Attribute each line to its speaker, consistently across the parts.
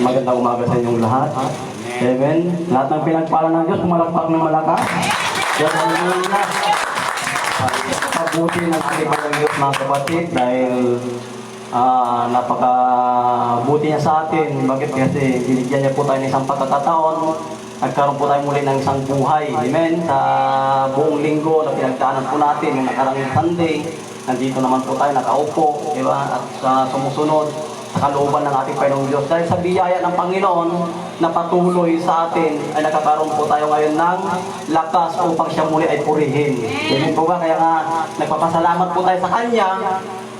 Speaker 1: Magandang umaga sa inyong lahat. Amen. Lahat ng pinagpala ng Diyos, pumalakpak ng malakas. Diyos ang inyong pabuti ng ating Diyos, mga kapatid, dahil napakabuti niya sa atin. Bakit? Kasi binigyan niya po tayo ng isang pagkakataon. Nagkaroon po tayo muli ng isang buhay. Amen. Sa buong linggo na pinagdaanan po natin, yung nakarang Sunday, nandito naman po tayo nakaupo, diba? At sumusunod sa kalooban ng ating Panginoong Diyos. Dahil sa biyaya ng Panginoon na patuloy sa atin, ay nakakaroon po tayo ngayon ng lakas upang siya muli ay purihin. Amen po ba? Kaya nga, nagpapasalamat po tayo sa Kanya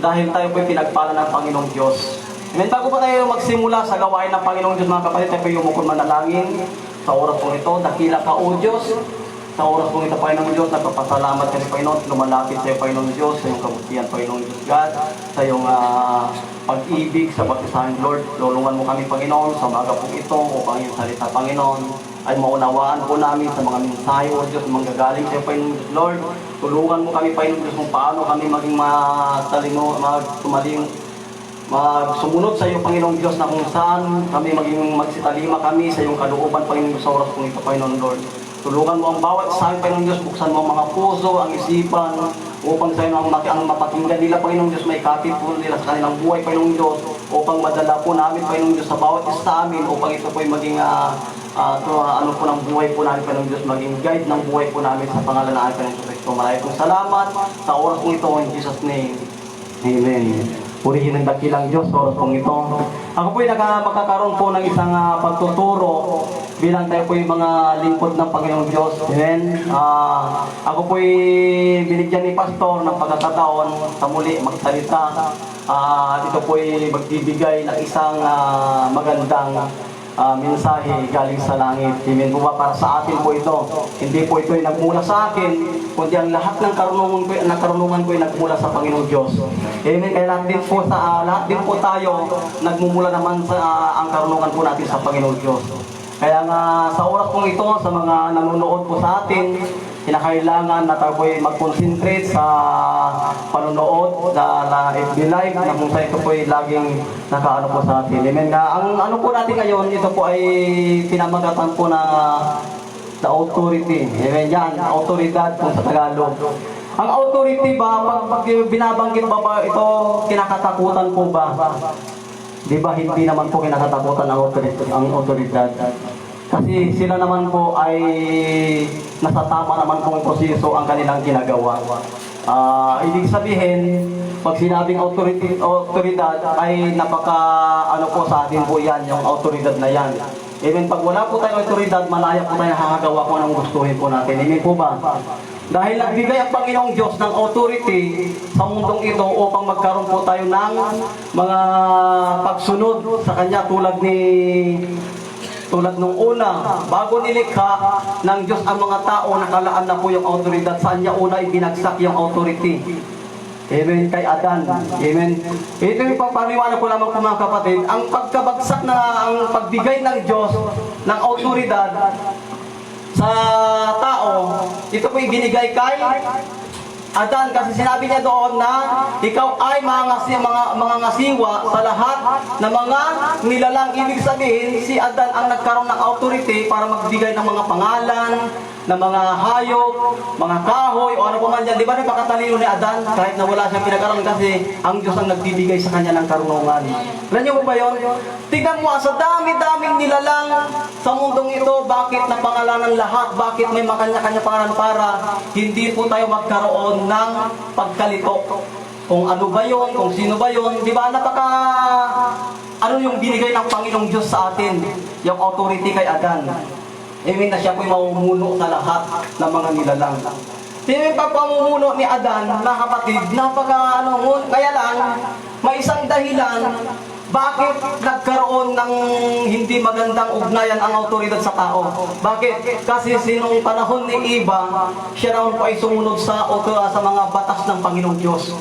Speaker 1: dahil tayo po pinagpala ng Panginoong Diyos. Amen. Bago po tayo magsimula sa gawain ng Panginoong Diyos, mga kapatid, tayo po yumukod manalangin sa oras po ito. Dakila ka, O Diyos. Sa oras po ito, Panginoong Diyos, nagpapasalamat ka ni Panginoon, lumalapit sa iyo, Panginoong Diyos, sa iyong kabutihan, Panginoong Diyos God, sa iyong pag-ibig, sa batisahan, Lord. Lulungan mo kami, Panginoon, sa umaga po ito, upang iyong salita, Panginoon, ay maunawaan po namin sa mga mensahe, O Diyos, manggagaling sa iyo, Panginoong Diyos, Lord. Tulungan mo kami, Panginoong Diyos, kung paano kami maging sumunod sa iyo, Panginoong Diyos, na kung saan kami maging magsitalima kami sa iyong kalooban, Panginoong Diyos, sa oras po ito, Panginoon, Lord. Tulungan mo ang bawat sa akin, Panginoong Diyos, buksan mo ang mga puso, ang isipan, upang sa iyo ang mapakinggan nila, Panginoong Diyos, may kapit po nila sa kanilang buhay, Panginoong Diyos, upang madala po namin, Panginoong Diyos, sa bawat isa sa amin, upang ito po ay maging ano po ng buhay po namin, Panginoong Diyos, maging guide ng buhay po namin sa pangalan ng ating Panginoong Kristo. Maraming pong salamat sa oras po ito, in Jesus' name. Amen. Purihin ng dakilang Diyos sa oras pong ito. Ako po ay magkakaroon po ng isang pagtuturo bilang tayo po yung mga lingkod ng Panginoong Diyos. Amen. Ako po ay binigyan ni Pastor ng pagkakataon sa muli magsalita. Ito po ay magbibigay ng isang magandang mensahe galing sa langit. Amen po ba? Para sa atin po ito. Hindi po ito ay nagmula sa akin, kundi ang lahat ng karunungan ko ay nagmula sa Panginoong Diyos. Amen. Kaya lahat din po tayo nagmumula naman sa ang karunungan po natin sa Panginoong Diyos. Kaya nga sa oras pong ito, sa mga nanonood po sa atin, kinakailangan na tayo po ay mag-concentrate sa panonood na FB Live na kung sa ito po ay laging nakaano po sa atin. Amen. Ang ano po natin ngayon, ito po ay pinamagatan po na the authority. Amen. Yan, autoridad po sa Tagalog. Ang authority ba, pag binabanggit ba ito, kinakatakutan po ba? Di ba hindi naman po kinakatakutan ang autoridad? Kasi sila naman po ay nasa tama naman pong proseso ang kanilang ginagawa. Ibig sabihin, pag sinabing autoridad ay ano po sa atin po yan, yung autoridad na yan. Even pag wala po tayong autoridad, malaya po tayo nakakagawa kung anong gustuhin po natin. Amen po ba? Dahil nagbigay ang Panginoong Diyos ng authority sa mundong ito upang magkaroon po tayo ng mga pagsunod sa Kanya tulad nung una, bago nilikha ng Diyos ang mga tao, nakalaan na po yung autoridad. Saan niya una ibinagsak yung authority? Amen, kay Adan. Amen. Ito yung papaliwanag ko lamang po, mga kapatid. Ang pagkabagsak ang pagbigay ng Diyos ng autoridad sa tao, ito po ibinigay kay Adan, kasi sinabi niya doon na ikaw ay mga ngasiwa sa lahat ng mga nilalang. Ibig sabihin, si Adan ang nagkaroon ng authority para magbigay ng mga pangalan, ng mga hayop, mga kahoy, o ano pa man yan. Di ba napakatalino ni Adan? Kahit na wala siyang pinag-aralan kasi ang Diyos ang nagbibigay sa kanya ng karunungan. Alam niyo ba yun? Tingnan mo, sa dami-daming nilalang sa mundong ito, bakit napangalanan lahat? Bakit may makanya-kanya pangalan para hindi po tayo magkaroon ng pagkalito? Kung ano ba yun, kung sino ba yun, di ba ano yung binigay ng Panginoong Diyos sa atin? Yung authority kay Adan. Amen, na siya po'y mamumuno sa lahat ng mga nilalang. Yung pagpamumuno ni Adan, mga kapatid, kaya lang, may isang dahilan bakit nagkaroon ng hindi magandang ugnayan ang autoridad sa tao. Bakit? Kasi sinong panahon ni Eva, siya naman po ay sumunod sa mga batas ng Panginoong Diyos.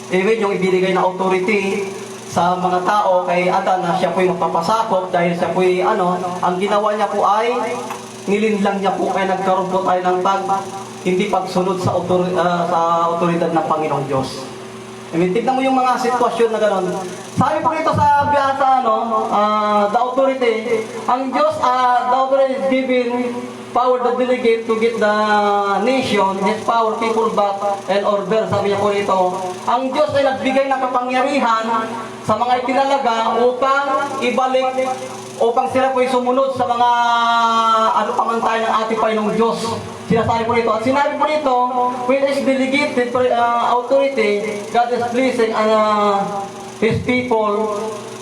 Speaker 1: Amen, yung ibinigay na authority sa mga tao kay Adan na siya po'y magpapasakop dahil siya po'y ang ginawa niya po ay nilinlang niya po, kaya nagkaroon po tayo ng hindi pagsunod sa autoridad ng Panginoong Diyos. I mean, tignan mo yung mga sitwasyon na gano'n. Sabi po rito sa biyasa, the authority, ang Diyos, the authority is given power to delegate to get the nation, His power, people back, and order. Sabi niya po rito, ang Diyos ay nagbigay ng kapangyarihan sa mga itinalaga upang ibalik, upang sila po'y sumunod sa mga pamantayan ng ating Panginoong Diyos. Sinasabi po rito. At sinabi po rito, with His delegated authority, God is pleasing His people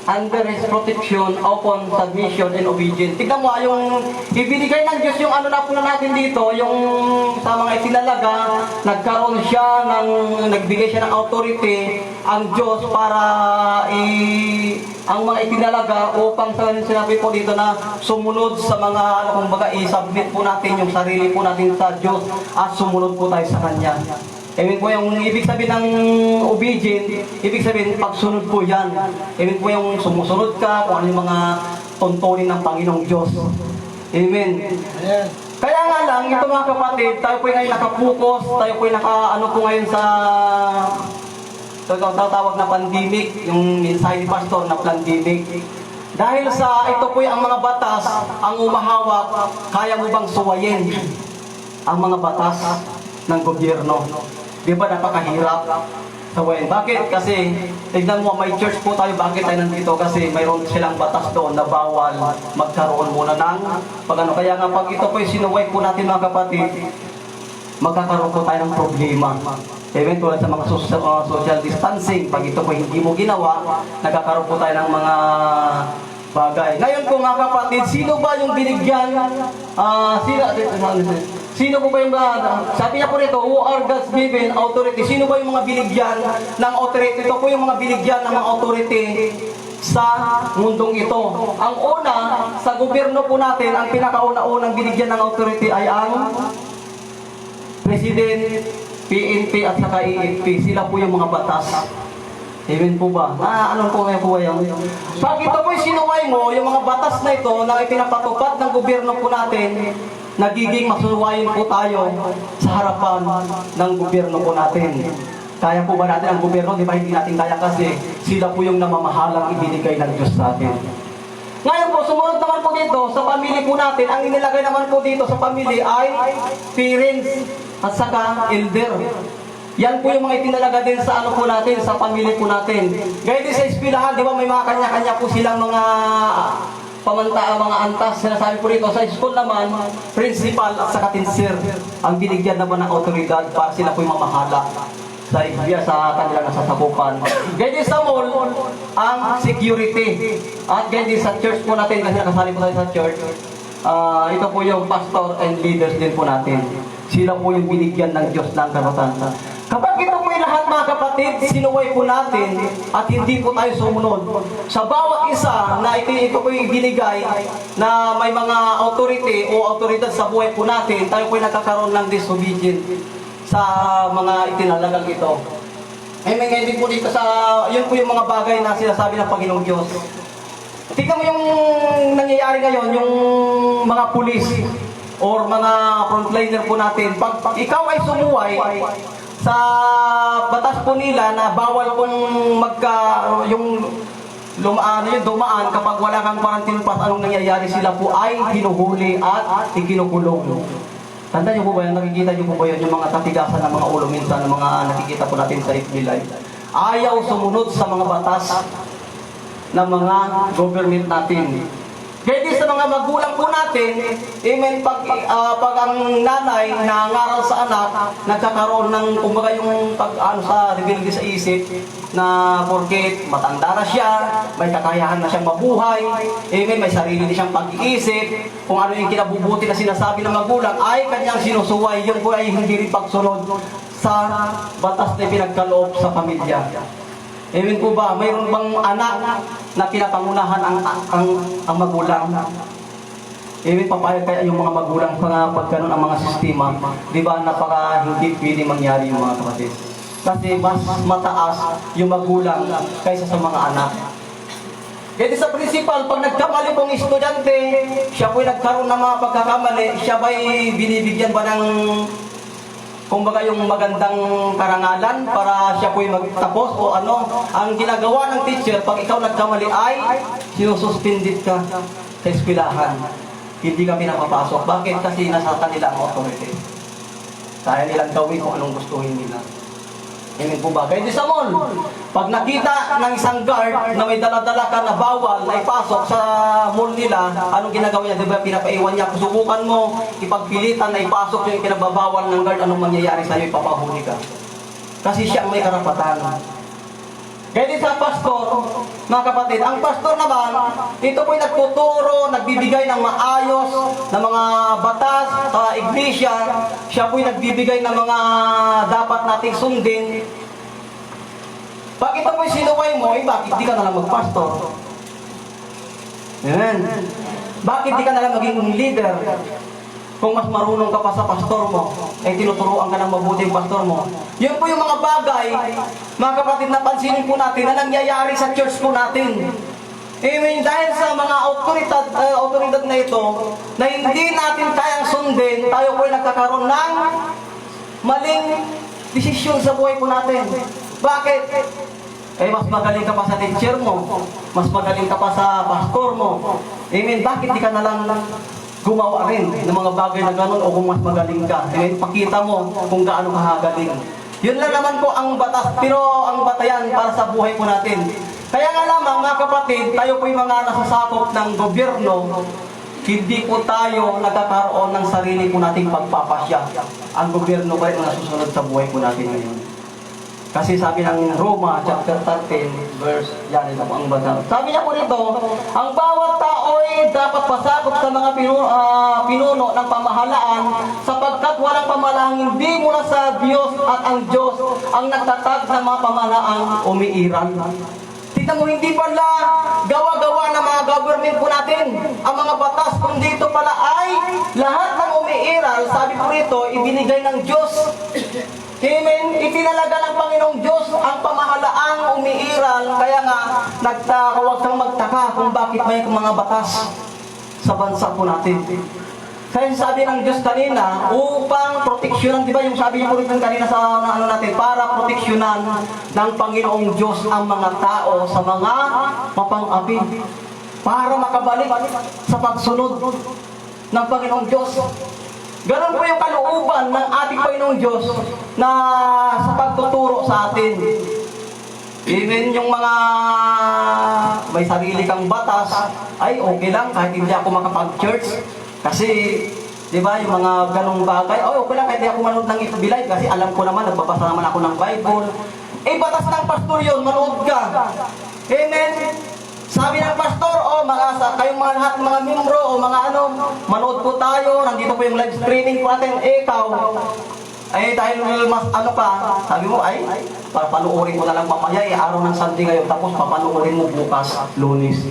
Speaker 1: under His protection upon submission and obedience. Tignan mo, yung ibinigay ng Diyos yung na po natin dito, yung sa mga itinalaga, nagkaroon siya nagbigay siya ng authority ang Diyos para ang mga itinalaga upang sinabi po dito na sumunod sa mga kumbaga i-submit po natin yung sarili po natin sa Diyos at sumunod po tayo sa Kanya. Amen po yung ibig sabihin ng obedient, ibig sabihin pagsunod po yan. Amen po yung sumusunod ka kung ano yung mga tuntunin ng Panginoong Diyos. Amen.
Speaker 2: Ayan.
Speaker 1: Kaya nga lang, ito mga kapatid, tayo po ngayon nakapokus, tayo po po ngayon sa tawag na pandemic, yung mensahe ni Pastor na pandemic. Dahil sa ito po ang mga batas, ang umahawak, kaya mo bang suwayin ang mga batas ng gobyerno? Di ba napakahirap suwayin? Bakit? Kasi, tignan mo, may church po tayo, bakit tayo nandito? Kasi mayroon silang batas doon na bawal magkaroon muna ng Kaya nga pag ito po sinuway po natin mga kapatid, magkakaroon po tayo ng problema. Even tulad sa mga social distancing, pag ito po hindi mo ginawa, nagkakaroon po tayo ng mga bagay. Ngayon po mga kapatid, sino ba yung binigyan? Sino po ba yung sabi niya po rito, who are God's given authority? Sino ba yung mga binigyan ng authority? Ito po yung mga binigyan ng mga authority sa mundong ito. Ang una, sa gobyerno po natin, ang pinakauna-unang binigyan ng authority ay ang President, PNP at saka EFP. Sila po yung mga batas. Amen po ba? Anong po ngayon po yan? Pag ito po sinuway mo, yung mga batas na ito na ipinapatupad ng gobyerno po natin, nagiging masunuwayin po tayo sa harapan ng gobyerno po natin. Kaya po ba natin ang gobyerno? Di ba hindi natin kaya kasi sila po yung namamahalang ibinigay ng Diyos sa atin. Ngayon po, sumunod naman po dito sa pamilya po natin, ang inilagay naman po dito sa pamilya ay parents at saka elder. Yan po yung mga itinalaga din sa po natin, sa pamilya po natin. Gaya din sa eskwelahan, di ba may mga kanya-kanya po silang mga mga antas. Sinasabi po rito, sa school naman, principal at saka teacher ang binigyan naman ng otoridad para sila po yung mamahala sa kanila nasasakupan. Gaya din sa mall, ang security. At gaya din sa church po natin, kasi nakasali po tayo sa church, ito po yung pastor and leaders din po natin. Sila po yung binigyan ng Diyos ng karapatan. Kapag ito po yung lahat mga kapatid, sinuway po natin at hindi po tayo sumunod. Sa bawat isa na ito po yung binigay na may mga authority o autoridad sa buhay po natin, tayo po yung nakakaroon ng disobedient sa mga itinalagang ito. May ngayon po dito yun po yung mga bagay na sinasabi ng Panginoong Diyos. Tingnan mo yung nangyayari ngayon, yung mga pulis or mga frontliner po natin. Pag ikaw ay sumuway sa batas po nila na bawal pong dumaan kapag wala kang quarantine pass, anong nangyayari? Sila po ay hinuhuli at ikinukulong. Tanda niyo po ba yan? Nakikita niyo po ba yun? Yung mga katigasan ng mga ulo minsan, ng mga nakikita po natin sa FB Live. Ayaw sumunod sa mga batas ng mga government natin. Kaya din sa mga magulang po natin, amen, pag ang nanay na ngaral sa anak, nagkakaroon ng, kumbaga yung sa rebelde sa isip, na porket matanda na siya, may kakayahan na siyang mabuhay, amen, may sarili na siyang pag-iisip, kung ano yung kinabubuti na sinasabi ng magulang, ay kanyang sinusuway, yun po ay hindi rin pagsunod sa batas na pinagkaloob sa pamilya. Amen po ba? Mayroon bang anak na pinapangunahan ang magulang? Amen, papayag kaya yung mga magulang pag ganun ang mga sistema? Di ba hindi pwede mangyari yung mga kapatid? Kasi mas mataas yung magulang kaysa sa mga anak. Kaya sa principal, pag nagkamali pong estudyante, siya po'y nagkaroon ng mga pagkakamali, siya ba'y binibigyan ba ng kumbaga yung magandang karangalan para siya po'y magtapos o ano. Ang ginagawa ng teacher, pag ikaw nagkamali ay sinususpended ka sa eskwelahan. Hindi ka pinapapasok. Bakit? Kasi nasa kanila ang authority. Kaya nilang gawin kung anong gustuhin nila. Amen po ba? Kaya di sa mall, pag nakita ng isang guard na may dala-dala ka na bawal na ipasok sa mall nila, anong ginagawa niya? Diba pinapaiwan niya? Subukan mo, ipagpilitan na ipasok yung kinababawal ng guard, anong mangyayari sa'yo? Ipapahuli ka. Kasi siya ang may karapatan. Kaya din sa pastor, mga kapatid, ang pastor naman, ito po'y nagtuturo, nagbibigay ng maayos na mga batas sa iglesia. Siya po'y nagbibigay ng mga dapat nating sundin. Pag ito po'y sinuway mo, bakit di ka na lang magpastor? Amen. Bakit di ka na lang maging leader? Kung mas marunong ka pa sa pastor mo, tinuturuan ka ng mabuti yung pastor mo. Yun po yung mga bagay, mga kapatid, na pansinin po natin na nangyayari sa church po natin. Amen. Dahil sa mga autoridad na ito, na hindi natin kayang sundin, tayo po ay nagkakaroon ng maling desisyon sa buhay po natin. Bakit? Mas magaling ka pa sa teacher mo, mas magaling ka pa sa pastor mo. Amen. Bakit di ka na lang gumawa rin ng mga bagay na gano'n o kung mas magaling ka? Amen. Pakita mo kung gaano kahagaling. Yun lang naman po ang batas, pero ang batayan para sa buhay po natin. Kaya nga lamang, mga kapatid, tayo po yung mga nasasakop ng gobyerno, hindi po tayo nagkakaroon ng sarili po nating pagpapasya. Ang gobyerno pa rin ang nasusunod sa buhay po natin ngayon. Kasi sabi ng Roma chapter 13 verse, yan ito po ang basa. Sabi niya po rito, ang bawat tao ay dapat pasakop sa mga pinuno ng pamahalaan, sapagkat walang pamahalaang hindi mula sa Diyos, at ang Diyos ang nagtatag ng mga pamahalaang umiiral. Tignan mo, hindi pala gawa-gawa ng mga government po natin ang mga batas, kundi ito pala ay lahat ng umiiral. Sabi po rito, ibinigay ng Diyos. Amen. Itinalaga ng Panginoong Diyos ang pamahalaang umiiral. Kaya nga, huwag kang magtaka kung bakit may mga batas sa bansa po natin. Kaya sabi ng Diyos kanina, upang proteksyonan, di ba yung sabi niyo po rin kanina sa ano natin, para proteksyonan ng Panginoong Diyos ang mga tao sa mga mapang-api. Para makabalik sa pagsunod ng Panginoong Diyos. Ganon po yung kalooban ng ating Panginoong Diyos na sa pagtuturo sa atin. Even yung mga may sarili kang batas, ay okay lang kahit hindi ako makapag-church. Kasi, di ba, yung mga ganong bagay, okay lang kahit hindi ako manood ng bilay kasi alam ko naman, nagbabasa naman ako ng Bible. Batas ng pastor yun, manood ka. Amen. Sabi ng pastor, kayong mga lahat, mga membro, o mga manood po tayo, nandito po yung live streaming po natin. Ikaw, dahil mas sabi mo, papanuorin mo na lang mamaya, araw ng Sunday ngayon, tapos papanuorin mo bukas, Lunes.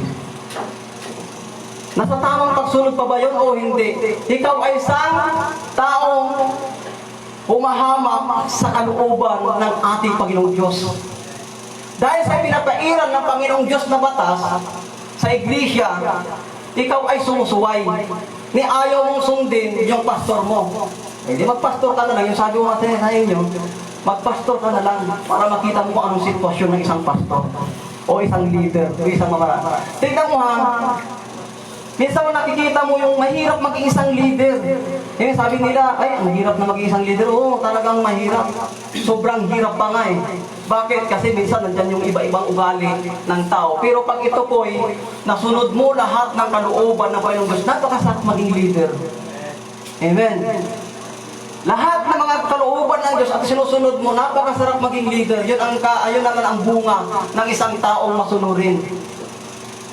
Speaker 1: Nasa tamang pagsunod pa ba yun o hindi? Ikaw ay isang taong humahamak sa kalooban ng ating Panginoong Diyos. Dahil sa pinapairal ng Panginoong Diyos na batas sa iglesia, ikaw ay sumusuway. Ni ayaw mong sundin yung pastor mo. Di magpastor ka na lang. Yung sabi mo natin sa inyo, magpastor ka na lang para makita mo kung anong sitwasyon ng isang pastor o isang leader o isang mamara. Tingnan mo ha, minsan nakikita mo yung mahirap maging isang leader. Sabi nila, ang hirap na maging isang leader. Oo, talagang mahirap. Sobrang hirap pa nga eh. Bakit? Kasi minsan nandyan yung iba-ibang ugali ng tao. Pero pag ito po'y nasunod mo lahat ng kalooban ng Panginoong Diyos, napakasarap maging leader. Amen. Lahat ng mga kalooban ng Diyos at sinusunod mo, napakasarap maging leader. Yun naman ang bunga ng isang taong masunurin.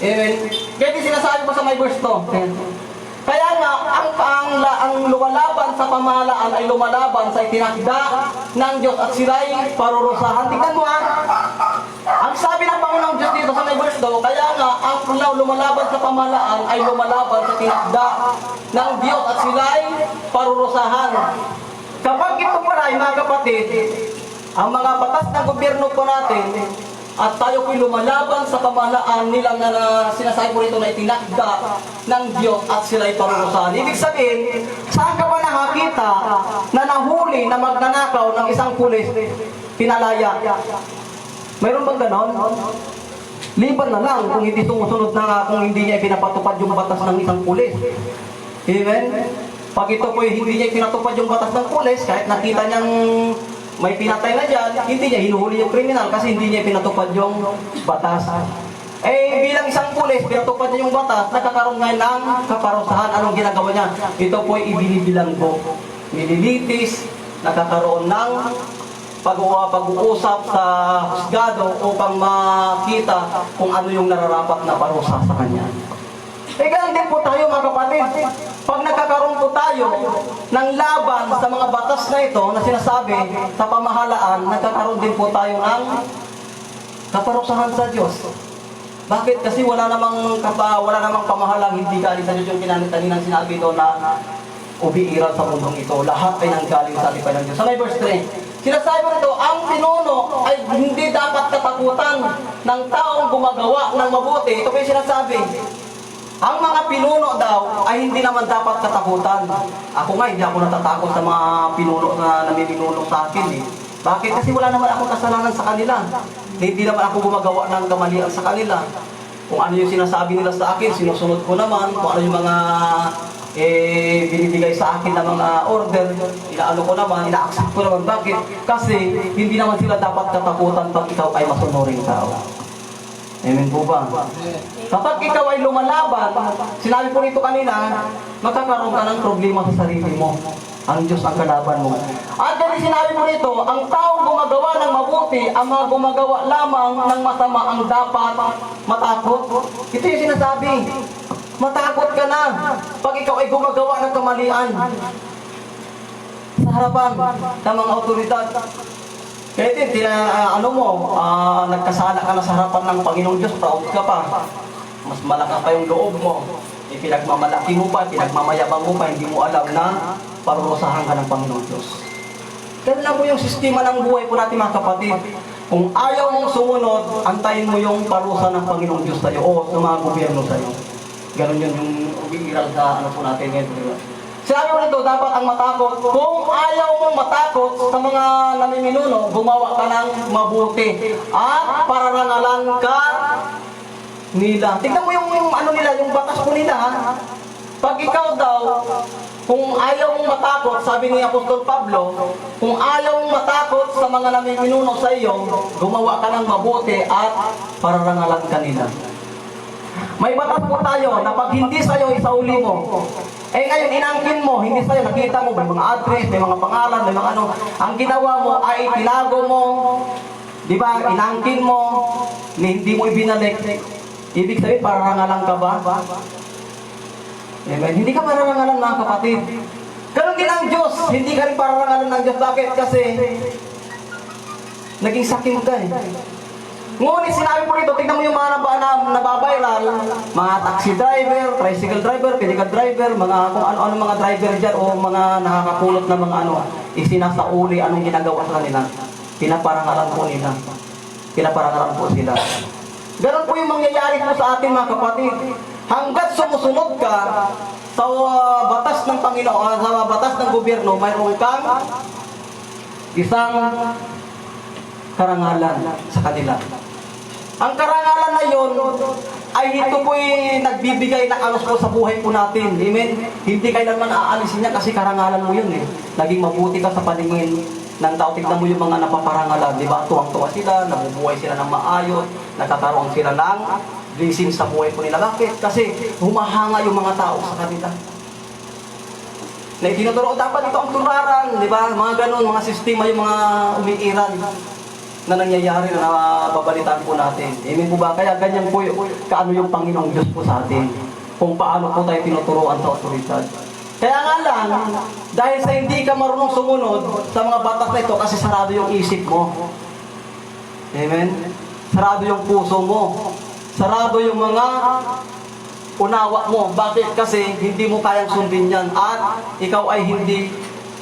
Speaker 1: Amen. Kaya sinasabi pa sa may verse to. Kaya nga, ang lumalaban sa pamahalaan ay lumalaban sa itinakda ng Diyos at sila'y parurusahan. Tignan mo ang sabi ng Panginoong Diyos dito sa may verse to, kaya nga, ang lumalaban sa pamahalaan ay lumalaban sa itinakda ng Diyos at sila'y parurusahan. Kapag ito pala ay mga kapatid, ang mga batas ng gobyerno po natin at tayo po'y lumalaban sa pamahalaan nilang na sinasabi po rito na itinakda ng Diyos at sila'y parurusahan. Ibig sabihin, saan ka ba nakakita na nahuli na magnanakaw ng isang pulis, pinalaya? Mayroon bang ganon? Liban na lang kung hindi sumusunod na, kung hindi niya pinapatupad yung batas ng isang pulis. Amen? Pag ito po hindi niya pinatupad yung batas ng pulis, kahit nakita niyang may pinatay na dyan, hindi niya hinuhuli yung kriminal kasi hindi niya pinatupad yung batas. Eh, bilang isang pulis, pinatupad niya yung batas, nagkakaroon ngayon ng kaparusahan. Anong ginagawa niya? Ito po ay ibinibilanggo. Nililitis, nagkakaroon ng pag-uusap sa husgado upang makita kung ano yung nararapat na parusa sa kanya. Eh, ganun din po tayo mga kapatid. Pag nagkakaroon po tayo ng laban sa mga batas na ito na sinasabi sa pamahalaan, nagkakaroon din po tayo ng kaparusahan sa Diyos. Bakit? Kasi wala namang pamahalang hindi galing sa Diyos yung kinanitan sinabi doon na ubiiral sa mundong ito. Lahat ay nanggaling sa alipay ng Diyos. Sa verse 3, sinasabi nito, ang pinuno ay hindi dapat katakutan ng taong gumagawa ng mabuti. Ito po yung sinasabi. Ang mga pinuno daw ay hindi naman dapat katakutan. Ako nga, hindi ako natatakot sa mga pinuno na namiminuno sa akin eh. Bakit? Kasi wala naman akong kasalanan sa kanila. Hindi naman ako gumagawa ng kamalian sa kanila. Kung ano yung sinasabi nila sa akin, sinusunod ko naman. Kung ano yung mga binibigay sa akin na mga order, inaano ko naman, ina-accept ko naman. Bakit? Kasi hindi naman sila dapat katakutan pag ikaw ay masunuring tao. Amen po ba? Kapag ikaw ay lumalaban, sinabi ko rito kanina, magkakaroon ka ng problema sa sarili mo. Ang Diyos ang kalaban mo. At dahil sinabi ko rito, ang taong gumagawa ng mabuti, ang mga gumagawa lamang ng masama ang dapat matakot. Ito yung sinasabi. Matakot ka na pag ikaw ay gumagawa ng kamalian sa harapan ng mga otoridad. Kaya din, nagkasala ka na sa harapan ng Panginoong Diyos, proud ka pa. Mas malakas pa yung loob mo. Pinagmamalaki mo pa, pinagmamayabang mo pa, hindi mo alam na parurusahan ka ng Panginoong Diyos. Ganun lang po yung sistema ng buhay po natin mga kapatid. Kung ayaw mong sumunod, antayin mo yung parusa ng Panginoong Diyos sa'yo o ng mga gobyerno sa'yo. Ganun yun yung umiiral sa ano po natin ngayon. Sinabi ko nito, dapat ang matakot. Kung ayaw mong matakot sa mga namiminuno, gumawa ka ng mabuti. At pararangalan ka nila. Tignan mo yung ano nila, yung batas po nila ha. Pag ikaw daw, kung ayaw mong matakot, sabi ni Apostol Pablo, kung ayaw mong matakot sa mga namiminuno sa iyo, gumawa ka ng mabuti at pararangalan ka nila. May batas po tayo na pag hindi sa'yo, isauli mo. Eh ngayon, inangkin mo, hindi sa'yo, nakita mo, may mga address, may mga pangalan, may mga ano. Ang ginawa mo ay tinago mo, di ba, inangkin mo, hindi mo ibinalik. Ibig sabihin, pararangalan ka ba? Amen. Hindi ka pararangalan mga kapatid. Ganun din ang Diyos, hindi ka rin pararangalan ng Diyos. Bakit? Kasi, naging sakim ka eh. Ngunit sinabi po rito, tignan mo yung mga nababiral, mga taxi driver, tricycle driver, pedical driver, mga kung ano-ano mga driver dyan o mga nakakakulot na mga ano, isinasauli anong ginagawa sa kanila. Pinaparangalan po nila. Pinaparangalan po sila. Ganon po yung mangyayari po sa atin mga kapatid. Hanggat sumusunod ka sa batas ng Panginoon, sa batas ng gobyerno, mayroon kang isang karangalan sa kanila. Ang karangalan na yon ay ito po'y nagbibigay ng alos po sa buhay po natin. Amen? Hindi kailanman aalisin niya kasi karangalan mo yun eh. Naging mabuti ka sa paningin ng tao. Tignan mo yung mga napaparangalan. Di ba? Tuwang-tuwa sila, nabubuhay sila ng maayos, nagkakaroon sila ng blessing sa buhay po nila. Bakit? Kasi humahanga yung mga tao sa kanila. Na itinuturo, dapat ito ang tularan. Di ba? Mga ganun, mga sistema, yung mga umiiral na nangyayari na babalitaan po natin. Amen po ba? Kaya ganyan po kaano yung Panginoong Diyos po sa atin. Kung paano po tayo tinuturuan sa otoridad. Kaya nga lang, dahil sa hindi ka marunong sumunod sa mga batas na ito kasi sarado yung isip mo. Amen? Sarado yung puso mo. Sarado yung mga unawa mo. Bakit? Kasi hindi mo kayang sundin yan at ikaw ay hindi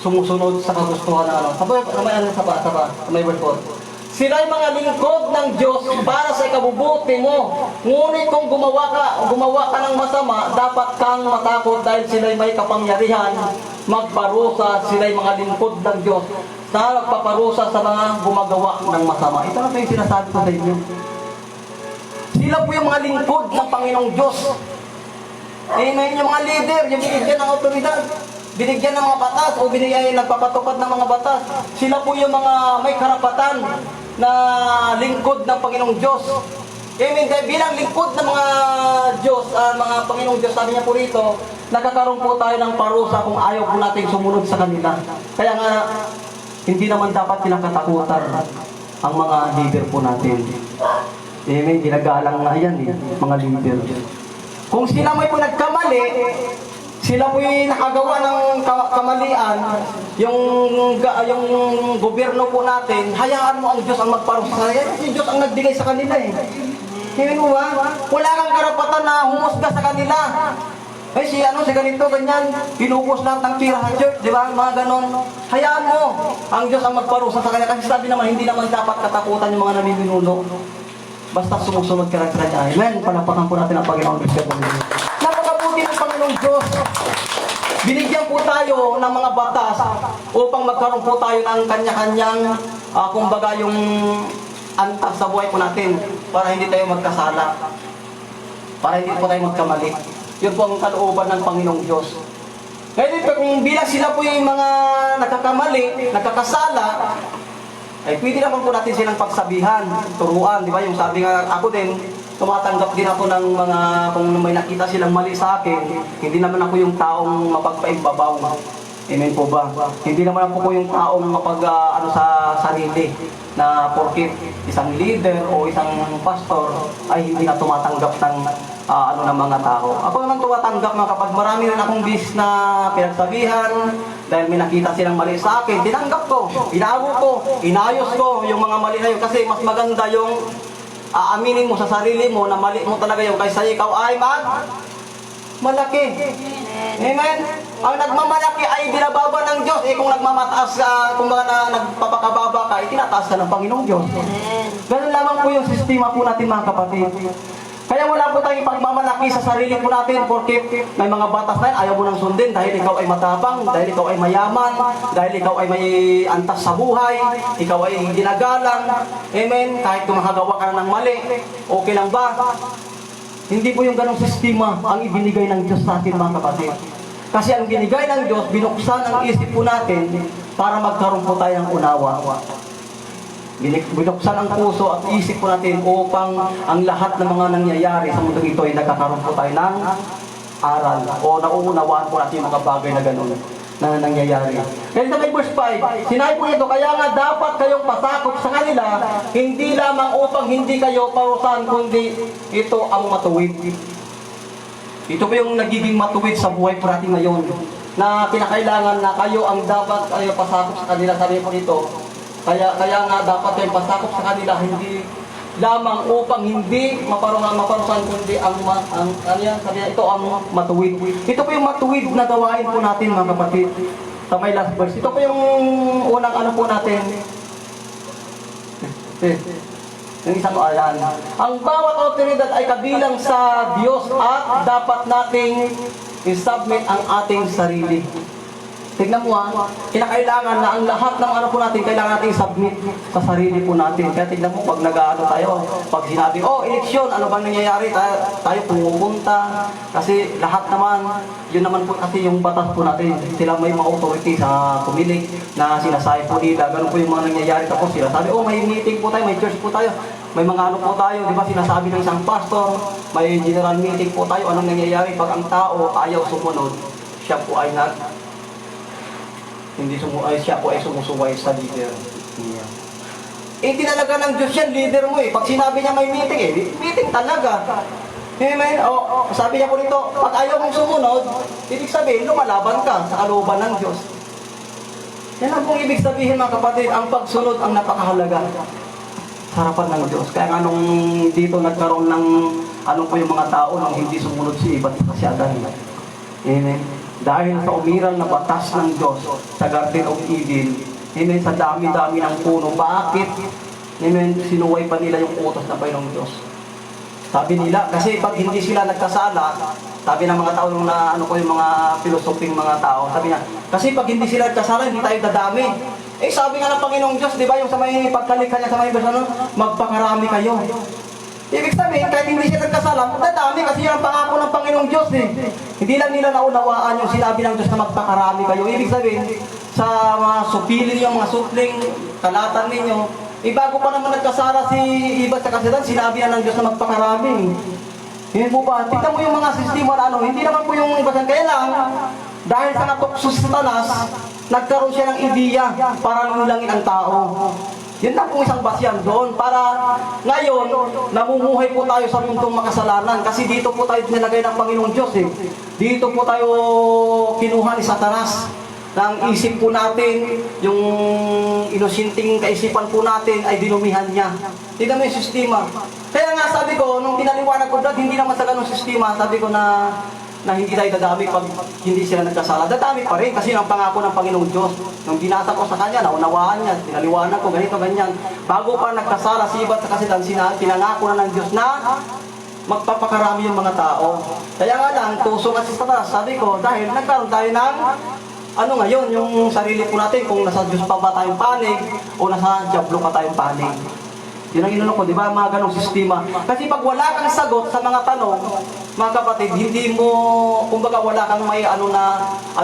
Speaker 1: sumusunod sa kagustuhan na ano. Sabay, may ano sa ba? May verse 4. Sila'y mga lingkod ng Diyos para sa ikabubuti mo. Ngunit kung gumawa ka ng masama, dapat kang matakot dahil sila'y may kapangyarihan magparusa. Sila'y mga lingkod ng Diyos na nagpaparusa sa mga gumagawa ng masama. Ito na po yung sinasabi ko sa inyo. Sila po yung mga lingkod ng Panginoong Diyos. Amen. Yung mga leader, yung binigyan ng otoridad, binigyan ng mga batas o nagpapatupad ng mga batas. Sila po yung mga may karapatan na lingkod ng Panginoong Diyos. Amen. Dahil bilang lingkod ng mga Diyos, mga Panginoong Diyos, sabi niya po rito, nagkakaroon po tayo ng parusa kung ayaw po natin sumunod sa kanila. Kaya nga, hindi naman dapat kinakatakutan ang mga leader po natin. Amen. Ginagalang nga yan mga leader. Kung sila may po nagkamali, sila po'y nakagawa ng kamalian, yung gobyerno po natin, hayaan mo ang Diyos ang magparusa sa kanila. Kasi Diyos ang nagbigay sa kanila eh. Hindi mo ba? Wala kang karapatan na humusga sa kanila. Ay si ganito, ganyan, pinupos lahat ng tira sa church, di ba? Mga ganon. Hayaan mo ang Diyos ang magparusa sa kanila. Kasi sabi naman, hindi naman dapat katakutan yung mga namiminuno. Basta sumusunod ka lang sa kanya. Amen. Palapakan po natin ang Panginoong Diyos. Napakabuti ng Panginoong Diyos. Binigyan po tayo ng mga batas upang magkaroon po tayo ng kanya-kanyang, kumbaga yung antas sa buhay po natin para hindi tayo magkasala. Para hindi po tayo magkamali. Yun po ang kalooban ng Panginoong Diyos. Ngayon kung bilang sila po yung mga nagkakamali, nagkakasala, ay pwede naman po natin silang pagsabihan, turuan, di ba? Yung sabi nga, ako din, tumatanggap din ako ng mga, kung may nakita silang mali sa akin, hindi naman ako yung taong mapagpaimbabaw. Amen po ba? Hindi naman ako yung taong sa sarili, na porkit isang leader o isang pastor ay hindi na tumatanggap ng ng mga tao. Ako naman tumatanggap na kapag marami rin akong bis na pinagsabihan, dahil may nakita silang mali sa akin, tinanggap ko, inago ko, inayos ko yung mga mali na yun. Kasi mas maganda yung aaminin mo sa sarili mo na mali mo talaga yung kaysa ikaw ay malaki. Amen. Ang nagmamalaki ay binababa ng Diyos. Kung nagmamataas ka, kung nagpapakababa ka, tinataas ka ng Panginoong Diyos. Ganun lamang po yung sistema po natin mga kapatid. Kaya wala po tayong pagmamalaki sa sarili po natin porque may mga batas na yun, ayaw mo nang sundin dahil ikaw ay matapang, dahil ikaw ay mayaman, dahil ikaw ay may antas sa buhay, ikaw ay ginagalang. Amen. Kahit kung makagawa ka na ng mali, okay lang ba? Hindi po yung ganong sistema ang ibinigay ng Diyos sa atin mga kapatid. Kasi ang binigay ng Diyos, binuksan ang isip po natin para magkaroon po tayo ng unawa. Binuksan ang puso at isip po natin upang ang lahat ng mga nangyayari sa mundo ito ay nagkakaroon po tayo ng aral o nauunawaan po natin yung mga bagay na gano'n na nangyayari. Kaya sa may verse 5, sinabi po ito, kaya nga dapat kayong pasakop sa kanila, hindi lamang upang hindi kayo parusahan, kundi ito ang matuwid. Ito po yung nagiging matuwid sa buhay po natin ngayon, na kinakailangan na kayo ang dapat kayo pasakop sa kanila. Sabi po dito, kaya nga dapat kayong pasakop sa kanila, hindi lamang upang hindi maparusahan, kundi ito ang matuwid. Ito po yung matuwid na gawain po natin mga kapatid. Sa may last verse. Ito po yung unang po natin. Yung isang ayan. Ang bawat otoridad ay kabilang sa Diyos at dapat nating i-submit ang ating sarili. Tignan mo kinakailangan na ang lahat ng po natin, kailangan natin i-submit sa sarili po natin. Kaya tignan mo, pag tayo, pag sinabi, eleksyon, ano bang nangyayari? Tayo pumupunta. Kasi lahat naman, yun naman po kasi yung batas po natin. Sila may mga authority sa pumili na sinasabi po nila. Ganun po yung mga nangyayari. Tapos sila sabi, may meeting po tayo, may church po tayo. May mga po tayo, di ba sinasabi ng isang pastor, may general meeting po tayo. Anong nangyayari pag ang tao ayaw sumunod? Siya po ay siya po ay sumusuway sa leader niya. Tinalaga ng Diyos yan, leader mo Pag sinabi niya may meeting, meeting talaga. Amen? Sabi niya po nito, pag ayaw mong sumunod, ibig sabihin, lumalaban ka sa kalooban ng Diyos. Yan ang pong ibig sabihin mga kapatid, ang pagsunod ang napakahalaga sa harapan ng Diyos. Kaya nga nung dito nagkaroon ng po yung mga tao nang hindi sumunod si iba't pasyagan. Amen? Dahil sa umiral na batas ng Diyos sa Garden of Eden, sa dami-dami ng puno. Bakit Amen. Sinuway pa nila yung utos ng Panginoong Diyos. Sabi nila, kasi pag hindi sila nagkasala, sabi ng mga tao na ano ko yung mga filosofing mga tao, sabi niya, kasi pag hindi sila nagkasala, hindi tayo dadami. Eh sabi nga ng Panginoong Diyos, di ba, yung sa may pagkalikha niya sa may verse, magpakarami kayo. Ibig sabihin, kahit hindi sila nagkasala, dadami kasi yan ang pangako ng Panginoong Diyos eh. Hindi lang nila naunawaan yung sinabi ng Diyos na magpakarami kayo. Ibig sabihin, sa mga supili niyo, mga supling, kalatan ninyo, bago pa naman nagkasala si Eva sa Kasidan, sinabi na ng Diyos na magpakarami. Hindi po ba? Tignan mo yung mga sistema na ano, hindi naman po yung iba. Kaya lang, dahil sa natukso sa Satanas, nagkaroon siya ng ideya para nulangin ang tao. Yun lang po isang basyan doon. Para ngayon, namumuhay po tayo sa mundong makasalanan. Kasi dito po tayo nilagay ng Panginoong Diyos eh. Dito po tayo kinuha ni Satanas. Nang isip po natin, yung inosinting kaisipan po natin ay dinumihan niya. Tignan mo yung sistema. Kaya nga sabi ko, nung pinaliwanag ko, hindi naman sa ganung sistema, sabi ko na hindi tayo dadami pag hindi sila nagkasala. Dadami pa rin kasi ang pangako ng Panginoong Diyos. Nung binasa ko sa kanya, naunawaan niya, pinaliwanag ko, ganito, ganyan. Bago pa nagkasala si Ibat sa Kasidan, pinangako na ng Diyos na magpapakarami yung mga tao. Kaya nga lang, tuso kasi sa taas, sabi ko, dahil nagkaroon tayo ng ano ngayon, yung sarili po natin, kung nasa Diyos pa ba tayong panig o nasa Diablo pa tayong panig. Yun ang inunok ko, di ba? Mga ganong sistema. Kasi pag wala kang sagot sa mga tanong, mga kapatid, hindi mo, kumbaga wala kang may ano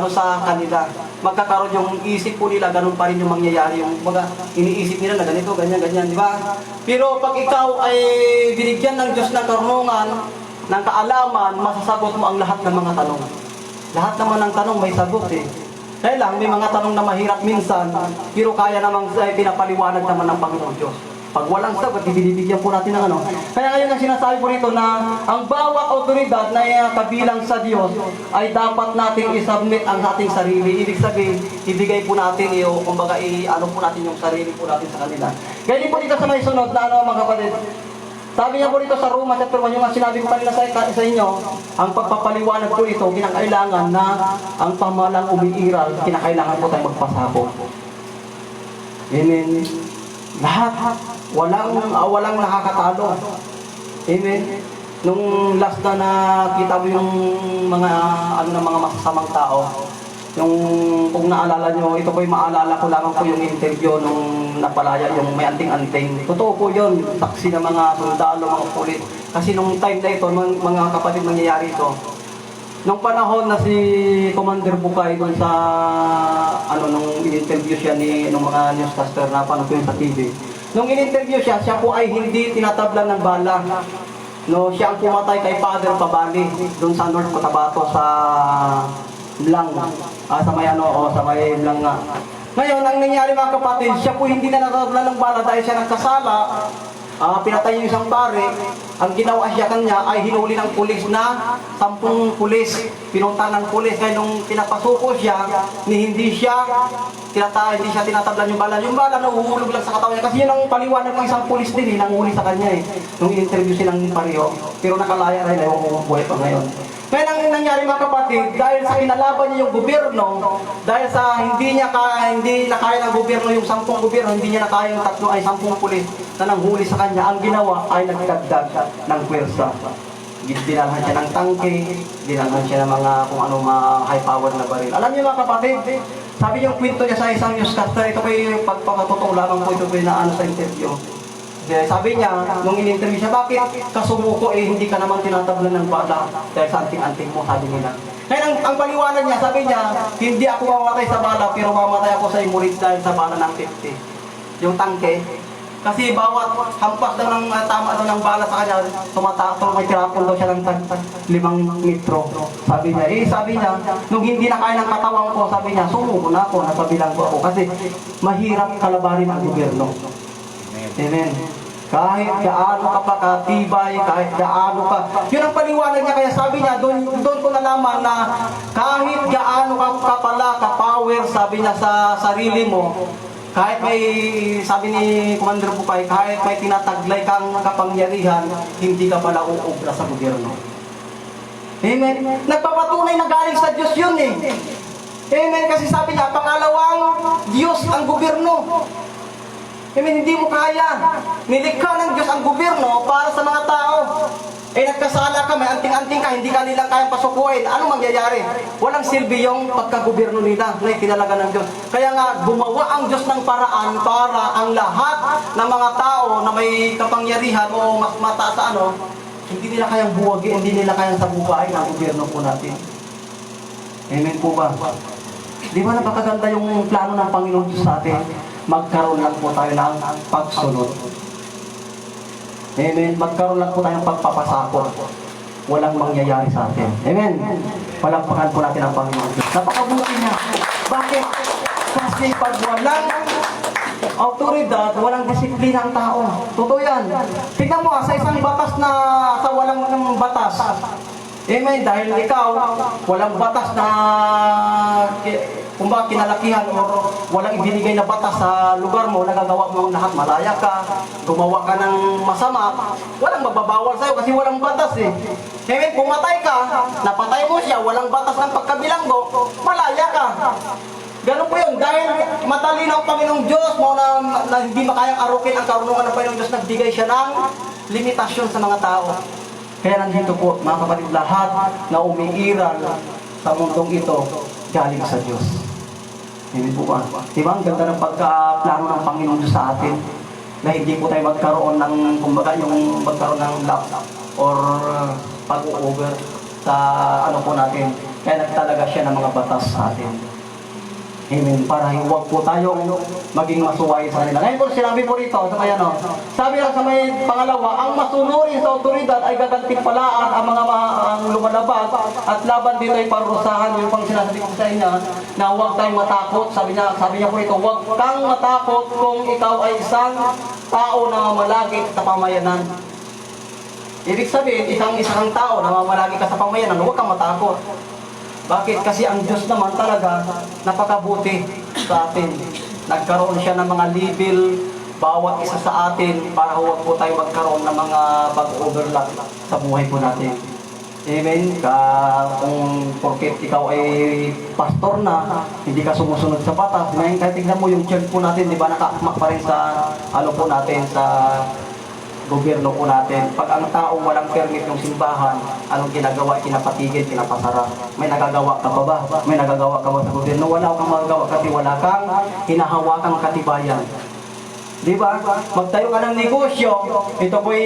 Speaker 1: sa kanila. Magkakaroon yung isip po nila, ganun pa rin yung mangyayari. Yung kumbaga, iniisip nila na ganito, ganyan, ganyan, di ba? Pero pag ikaw ay binigyan ng Diyos ng karunungan, ng kaalaman, masasagot mo ang lahat ng mga tanong. Lahat naman ng tanong may sagot eh. Kaya lang, may mga tanong na mahirap minsan, pero kaya namang pinapaliwanag naman ng Panginoong Diyos. Pag walang sagot, ibinibigyan po natin ng ano. Kaya ngayon ang sinasabi po rito na ang bawat autoridad na kabilang sa Diyos ay dapat nating isubmit ang ating sarili. Ibig sabihin, ibigay po natin kumbaga ano po natin yung sarili po natin sa kanila. Kaya din po dito sa may sunod na mga kapatid, sabi niya po dito sa Roma chapter 1, yung sinabi ko kanina sa inyo, ang pagpapaliwanag po ito, kinakailangan na ang pamalang umiiral, kinakailangan po tayo magpasabog. Amen. Lahat, walang nakakatalo. Amen. Nung last na nakita mo yung mga mga masasamang tao, yung kung naalala nyo, ito po yung maalala ko lamang po yung interview nung napalaya, yung may anting-anting. Totoo po yun, saksi ng mga sundalo, mga pulit. Kasi nung time na ito, mga kapatid, nangyayari ito. Nung panahon na si Commander Bukay doon sa, nung in-interview siya nung mga newscaster na panood ko yun sa TV. Nung in-interview siya po ay hindi tinatablan ng bala. No, siya ang pumatay kay Father Pabali doon sa North Cotabato sa Blang. Sa may sa may Blang nga. Ngayon, ang nangyari mga kapatid, siya po hindi na natatablan ng bala dahil siya nagkasala. Pinatay yung isang pare, ang ginawa siya kanya ay hinuli ng pulis na 10 pulis, pinunta ng pulis. Kaya nung pinapasuko siya, hindi siya tinatablan yung bala nahuhulog lang sa katawan niya. Kasi yun ang paliwanag ng isang pulis din, nanghuli sa kanya nung in-interview silang pareho. Pero nakalaya rin, ewan ko buhay pa ngayon. Kaya ang nangyari mga kapatid, dahil sa kinalaban niya yung gobyerno, dahil sa hindi na kaya ng gobyerno yung 10 gobyerno, hindi niya na kaya yung 10 pulis na nanghuli sa kanya, ang ginawa ay nagdagdag ng pwersa. Dinalhan siya ng tangke, dinalhan siya ng mga kung ano mga high-powered na baril. Alam niyo mga kapatid, sabi yung kwento niya sa isang newscaster, ito po yung pagpapatotoo lamang po, ito po yung sa interview. Sabi niya, nung in-interview siya, bakit kasumuko hindi ka naman tinatablan ng bala dahil sa anting-anting mo, sabi nila. Kaya ang paliwanag niya, sabi niya, hindi ako mamatay sa bala, pero mamatay ako sa imulit dahil sa bala ng 50. Yung tangke. Kasi bawat hampas daw ng tama daw ng bala sa kanya, tumatakot, may tirapon daw siya ng 5 metro. Sabi niya, nung hindi na kaya ng katawan ko, sabi niya, sumuko na ako, nasa bilanggo ako. Kasi mahirap kalabanin ang gobyerno. Amen. Kahit gaano ka pa katibay, kahit gaano ka. Yun ang paliwanag niya, kaya sabi niya, doon ko nalaman na kahit gaano ka pala, ka-power, sabi niya sa sarili mo, kahit may, sabi ni Commander Bukay, kahit may tinataglay kang kapangyarihan, hindi ka pala uubra sa gobyerno. Amen. Nagpapatunay na galing sa Diyos yun Amen. Kasi sabi niya, pangalawang Diyos ang gobyerno. Hindi mo kaya. Nilikha ng Diyos ang gobyerno para sa mga tao. Nagkasala ka, may anting-anting ka, hindi ka nilang kayang pasukuin. Ano mangyayari? Walang silbi yung pagkagobyerno nila na itinalaga ng Diyos. Kaya nga, gumawa ang Diyos ng paraan para ang lahat ng mga tao na may kapangyarihan o mas mataas sa hindi nila kayang buwagin, hindi nila kayang sabukain ang gobyerno po natin. Amen po ba? Di ba napakaganda yung plano ng Panginoon Diyos sa atin? Magkaroon lang po tayo ng pagsunod. Amen. Magkaroon lang po tayo ng pagpapasakot. Walang mangyayari sa atin. Amen. Palakpakan po natin ang Panginoon Diyos. Napakabuti niya. Bakit? Kasi pag walang autoridad, walang disiplina ang tao. Totoo yan. Tignan mo sa isang batas na sa walang batas. Amen. Dahil ikaw, walang batas na kumbaga kinalakihan o walang ibinigay na batas sa lugar mo, nagagawa mo ang lahat, malaya ka, gumawa ka ng masama, walang magbabawal sa'yo kasi walang batas eh. Amen. Pumatay ka, napatay mo siya, walang batas ng pagkabilanggo, malaya ka. Ganun po yun, dahil matalino ang Panginoong Diyos mo na hindi makayang arukin ang karunungan ng Panginoong Diyos, nagbigay siya ng limitasyon sa mga tao. Kaya nandito po, mga kapatid, lahat na umiiral sa mundong ito, galing sa Diyos. Hindi po ba? Diba ang ganda ng pagka-plano ng Panginoon Diyos sa atin na hindi po tayo magkaroon ng, kumbaga, yung magkaroon ng lap or pag-over sa po natin. Kaya nagtalaga siya ng mga batas sa atin. Amen. Para huwag po tayong maging masuway sa kanila. Ngayon po sinabi po rito sa may sabi lang sa may pangalawa, ang masunurin sa otoridad ay gagantimpalaan ang mga ang lumalabag at laban dito ay parusahan. Yung pang sinasabi ko sa inyo na huwag tayong matakot. Sabi niya po ito, huwag kang matakot kung ikaw ay isang tao na mamalagi sa pamayanan. Ibig sabihin, isang tao na mamalagi ka sa pamayanan, huwag kang matakot. Bakit? Kasi ang Diyos naman talaga napakabuti sa atin. Nagkaroon siya ng mga level bawat isa sa atin para huwag po tayo magkaroon ng mga pag-overlap sa buhay po natin. Amen? Kung porket ikaw ay pastor na, hindi ka sumusunod sa batas, ngayon kahit tignan mo yung church po natin, di ba nakaakmak pa rin sa po natin, sa gobyerno po natin. Pag ang taong walang permit ng simbahan, anong ginagawa? Kinapatigil, kinapasara. May nagagawa ka pa ba? May nagagawa ka ba sa gobyerno? Wala kang magagawa kasi wala kang hinahawakang katibayan. Di ba? Magtayo ka ng negosyo, ito po'y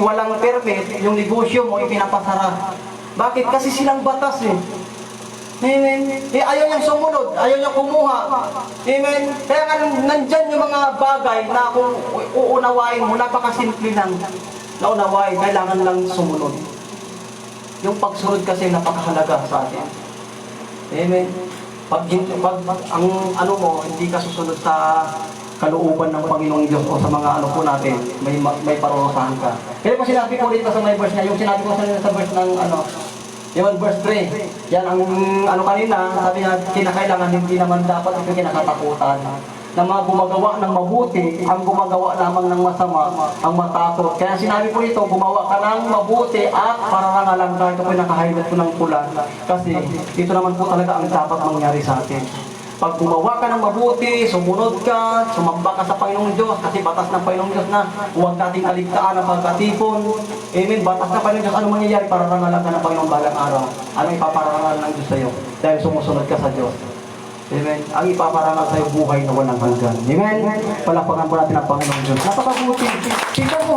Speaker 1: walang permit, yung negosyo mo ipinapasara. Bakit? Kasi silang batas eh. Amen. Ayaw niyang sumunod, ayaw niyang kumuha. Amen. Kaya nga nandyan yung mga bagay na kung uunawain mo, napakasimple lang. Naunawain, kailangan lang sumunod. Yung pagsunod kasi napakahalaga sa atin. Amen. Pag ang mo, hindi ka susunod sa kalooban ng Panginoong Diyos o sa mga po natin, may parurusahan ka. Kaya po sinabi ko dito sa may verse niya, yung sinabi ko sa verse ng yung verse 3, yan ang kanina, sabi niya, kinakailangan, hindi naman dapat ito kinakatakutan. Na mga gumagawa ng mabuti, ang gumagawa lamang ng masama, ang matakot. Kaya sinabi po ito, gumawa ka ng mabuti at pararangalan ka. Ito po yung nakahighlight ko ng pula. Kasi ito naman po talaga ang dapat mangyari sa atin. Pag gumawa ka ng mabuti, sumunod ka, sumamba ka sa Panginoong Diyos, kasi batas ng Panginoong Diyos na huwag nating kaligtaan ang pagkatipon. Amen. Batas ng Panginoong Diyos, ano mangyayari? Pararangalan ka ng Panginoong balang araw. Ano ipaparangalan ng Diyos sa iyo? Dahil sumusunod ka sa Diyos. Amen. Ang ipaparangal sa iyo, buhay na walang hanggan. Amen. Palakpakan po natin ang Panginoong Diyos. Napakabuti. Tingnan mo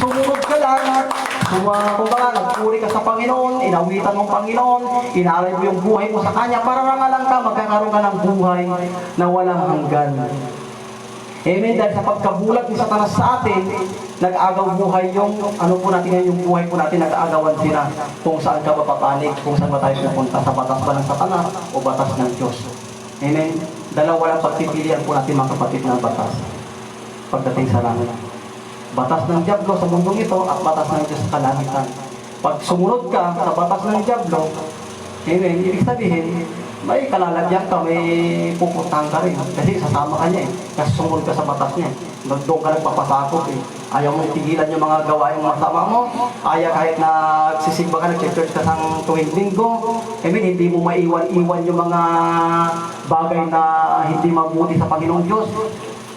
Speaker 1: sumunod ka lang. Kumbaga, nagpuri ka sa Panginoon, inawitan mong Panginoon, inaral mo yung buhay mo sa Kanya, para rangalan ka, magkakaroon ka ng buhay na walang hanggan. Amen. Dahil sa pagkabulag ni Satanas sa atin, nag-agaw buhay yung, po natin yung buhay po natin, nag-aagawan sila kung saan ka mapapanig, kung saan ba tayo pupunta, sa batas ba ng Satanas o batas ng Diyos. Amen. Dalawa lang pagpipilian po natin mga kapatid ng batas pagdating sa langit. Batas ng Diablo sa mundong ito at batas ng Diyos sa kalangitan. Pag sumunod ka sa batas ng Diablo, ibig sabihin, may kalalagyan ka, may pupuntahan ka rin. Kasi sasama ka niya kasi sumunod ka sa batas niya. Doon ka nagpapasakot Ayaw mo tigilan yung mga gawain masama mo. Ayaw kahit na sisigba ka, nag-church ka sang tuwing linggo. Hindi mo maiwan-iwan yung mga bagay na hindi mabuti sa Panginoong Diyos.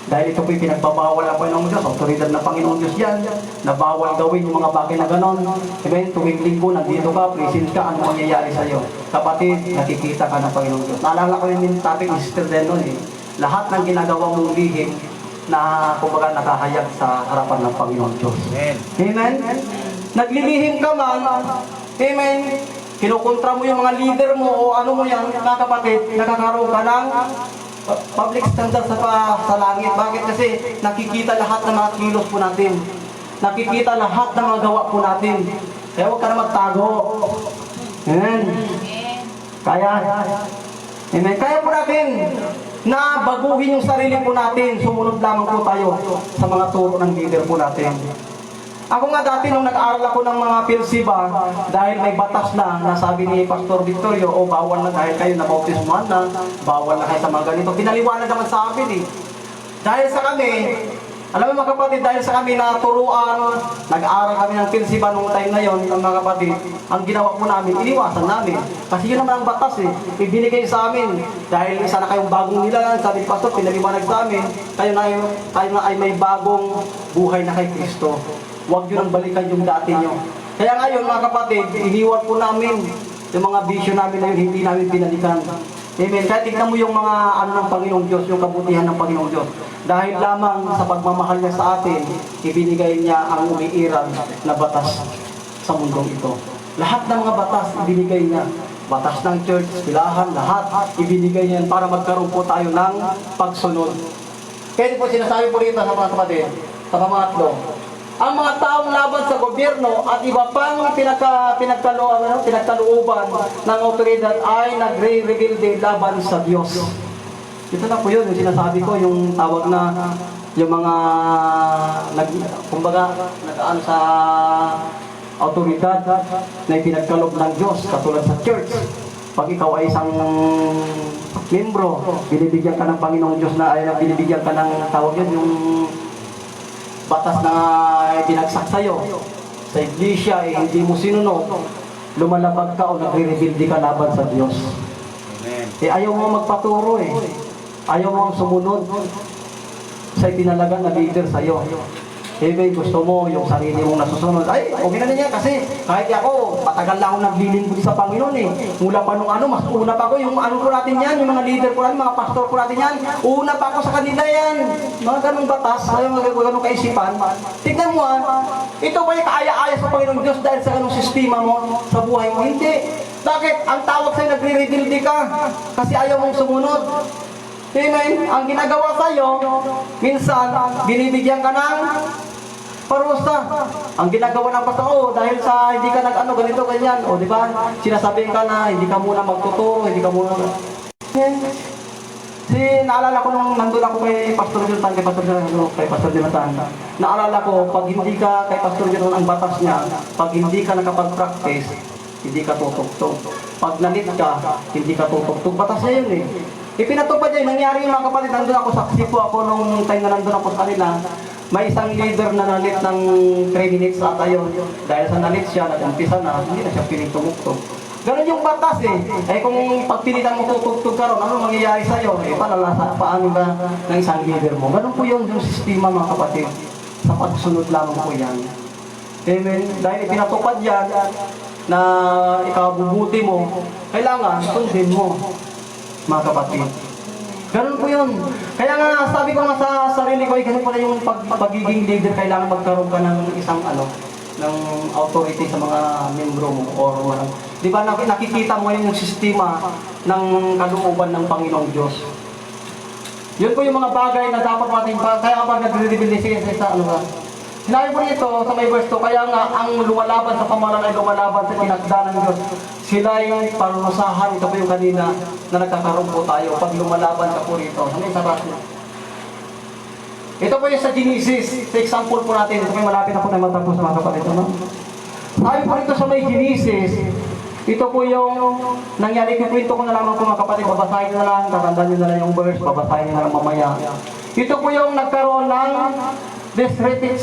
Speaker 1: Dahil ito po'y pinagbabawal ang Panginoong Diyos, autoridad ng Panginoong Diyos yan, na bawal gawin yung mga bagay na ganon. Amen, tuwing linggo, nandito ka, present ka, ano mangyayari sa'yo? Kapatid, nakikita ka ng Panginoong Diyos. Naalala ko yung topic ni Sister Denon eh. Lahat ng ginagawa mong lihim na kumbaga nakahayag sa harapan ng Panginoong Diyos. Amen? Naglilihim ka man, amen, kinukontra mo yung mga leader mo o ano mo yan, mga kapatid, nakakaroon ka ng public standard sa langit. Bakit? Kasi nakikita lahat ng mga kilos po natin. Nakikita lahat ng mga gawa po natin. Kaya huwag ka na magtago. Amen. Amen. Kaya po natin na baguhin yung sarili po natin. Sumunod lamang po tayo sa mga turo ng leader po natin. Ako nga dati nung nag-aaral ako ng mga PhilSiba, dahil may batas na nasabi ni Pastor Victorio, o bawal na dahil kayo nabautismuhan na, bawal na kayo sa mga ganito. Pinaliwanag naman sa amin eh. Dahil sa kami, alam mo mga kapatid, dahil sa kami naturuan, nag-aaral kami ng PhilSiba nung time na yon, mga kapatid, ang ginawa po namin, iniwasan namin. Kasi yun naman ang batas eh, ibinigay sa amin. Dahil isa na kayong bagong nilalang, sabi ni Pastor, pinaliwanag sa amin, kayo na ay may bagong buhay na kay Kristo. Huwag nyo nang balikan yung dati nyo. Kaya ngayon mga kapatid, iniwan po namin yung mga vision namin na yun, hindi namin pinalikan. Amen. Kaya tignan mo yung mga ano ng Panginoong Diyos, yung kabutihan ng Panginoong Diyos. Dahil lamang sa pagmamahal niya sa atin, ibinigay niya ang umiiral na batas sa mundong ito. Lahat ng mga batas, ibinigay niya. Batas ng church, pilahan, lahat, ibinigay niya para magkaroon po tayo ng pagsunod. Kaya po sinasabi po rito sa mga kapatid, sa pangatlo, ang mga taong laban sa gobyerno at iba pang pinagkalooban ng otoridad ay nagre-reveal din laban sa Diyos. Ito na po yun, yung sinasabi ko, yung tawag na yung mga kumbaga nag-ano sa otoridad na pinagkaloob ng Diyos, katulad sa church. Pag ikaw ay isang membro, binibigyan ka ng Panginoong Diyos na ay binibigyan ka ng tawag yun, yung batas na binagsak sa'yo sa iglesia, hindi mo sinunod, lumalabag ka o nagre-rebuild ka laban sa Diyos. Amen. Ayaw mo magpaturo eh. Ayaw mo sumunod sa itinalaga na leader sa'yo. Amen, gusto mo yung sarili mong nasusunod. Ay, okay na niya kasi kahit ako, patagal na akong naglilingkod sa Panginoon eh. Mula pa nung mas una pa ako, yung ano ko natin yan, yung mga leader ko natin, mga pastor ko natin yan, una pa ako sa kanila yan. Mga ganong batas, mga ganong kaisipan. Tignan mo ito ba yung kaaya-aya sa Panginoon Diyos dahil sa ganong sistema mo sa buhay mo? Hindi. Bakit? Ang tawag sa'yo, nagre-rebuild ka kasi ayaw mong sumunod. Amen. Ang ginagawa sa'yo, minsan, binibigyan ka ng parusa. Ang ginagawa ng pastor, dahil sa hindi ka nag-ano, ganito, ganyan. O, di ba? Sinasabihin ka na, hindi ka muna magtuturo, hindi ka muna... naalala ko nung nandun ako kay Pastor Jonathan, kay Pastor Jonathan, naalala ko, pag hindi ka kay Pastor Jonathan ang batas niya, pag hindi ka nakapag-practice, hindi ka tutugtog. Pag nalit ka, hindi ka tutugtog. Batas niya yun eh. Ipinatupad niya, nangyari yung mga kapatid, nandun ako, saksi po ako nung time na nandun ako sa kanila, may isang leader na nalit ng 3 minutes ata yun. Dahil sa nalit siya, nag-umpisa na, hindi na siya piling tumugtog. Ganun yung batas eh. Eh kung pagpilitan mo tutugtog ka ron, ano mangyayari sa'yo? Eh paano ba ng isang leader mo? Ganun po yung sistema mga kapatid. Sa pagsunod lamang po yan. Amen. Dahil ipinatupad yan na ikabubuti mo, kailangan sundin mo mga kapatid. Ganun po yun. Kaya nga sabi ko nga sa sarili ko, ganun pala yung pagiging leader, kailangan magkaroon ka ng isang ng authority sa mga membro mo or di ba nakikita mo yung sistema ng kalooban ng Panginoong Diyos. Yun po yung mga bagay na dapat natin kaya kapag nagre-reveal sa sinabi po nito sa may verse 2, kaya nga ang lumalaban sa pamalan ay lumalaban sa tinakda ng Diyos. Sila yung parusahan, ito po yung kanina na nagkakaroon po tayo pag lumalaban ka po rito. Ano yung sabat niya? Ito po yung sa Genesis, sa example po natin, ito po yung malapit na po tayo matapos sa mga kapatid. Sabi po rito sa may Genesis, ito po yung nangyari, kikwento ko na lamang po mga kapatid, babasahin na lang, tatandaan nyo na lang yung verse, babasahin na lang mamaya. Ito po yung nagkaroon ng disrespected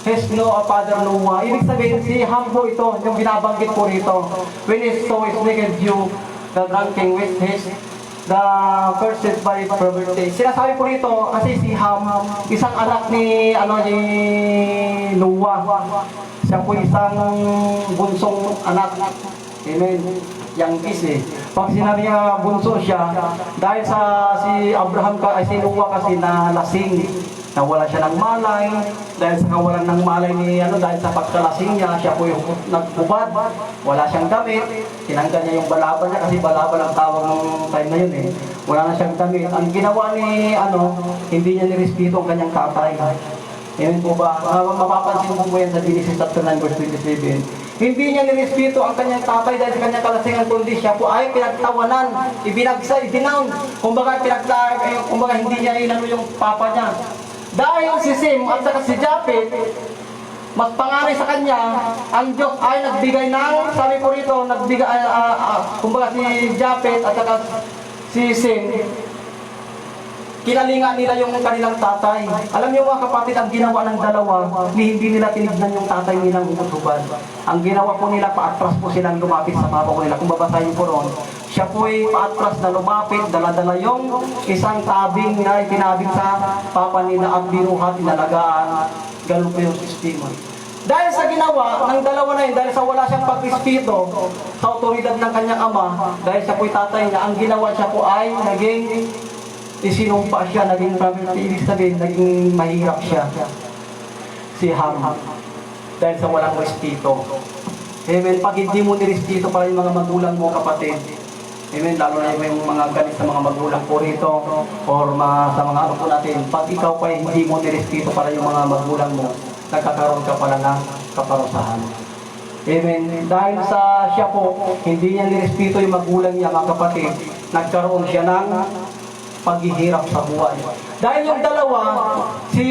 Speaker 1: his father Noah. Ibig sabihin, si Ham po ito, yung binabanggit po rito. When he saw his naked view, the drinking with his the first set by poverty. Sinasabi po rito kasi si Ham, isang anak ni Noah. Siya po isang bunsong anak. Amen. Youngest eh. Pag sinabi niya bunso siya, dahil sa si Abraham ay si Noah kasi na lasing, nawala siya ng malay, dahil sa kawalan ng malay ni dahil sa pagkalasing niya, siya po yung nagbubad, wala siyang damit, tinanggal niya yung balaban niya kasi balaban ang tawag ng time na yun eh. Wala na siyang damit. Ang ginawa ni hindi niya nirespeto ang kanyang tatay. Amen po ba? Mapapansin mo po yan sa Genesis chapter 9 verse 27. Hindi niya nirespeto ang kanyang tatay dahil sa kanyang kalasingan, kundi siya po ay pinagtawanan, ibinown. Kumbaga hindi niya inano yung papa niya. Dahil si Sem at saka si Japhet, mas panganay sa kanya, ang Diyos ay nagbigay ng, sabi ko rito, kumbaga si Japhet at saka si Sem, kinalinga nila yung kanilang tatay. Alam niyo mga kapatid, ang ginawa ng dalawa, hindi nila tinignan yung tatay nilang umutuban. Ang ginawa po nila, paatras po silang lumapit sa papa ko nila. Kung babasahin po ron, siya po ay paatras na lumapit, dala-dala yung isang tabing na itinabing sa papa nila at binuhat, inalagaan. Ganun po yung sistema. Dahil sa ginawa ng dalawa na yun, dahil sa wala siyang pag-respeto sa otoridad ng kanyang ama, dahil siya po ay tatay niya, ang ginawa siya po ay naging isinumpa siya, naging ibig sabihin, naging mahirap siya. Si Ham. Dahil sa walang respeto. Amen. Pag hindi mo nirespeto para yung mga magulang mo, kapatid. Amen. Lalo na yung mga galit sa mga magulang po rito or sa mga ano po natin. Pag ikaw pa hindi mo nirespeto para yung mga magulang mo, nagkakaroon ka pala ng kaparusahan. Amen. Dahil sa siya po, hindi niya nirespeto yung magulang niya, mga kapatid, nagkaroon siya ng paghihirap sa buhay. Dahil yung dalawa, si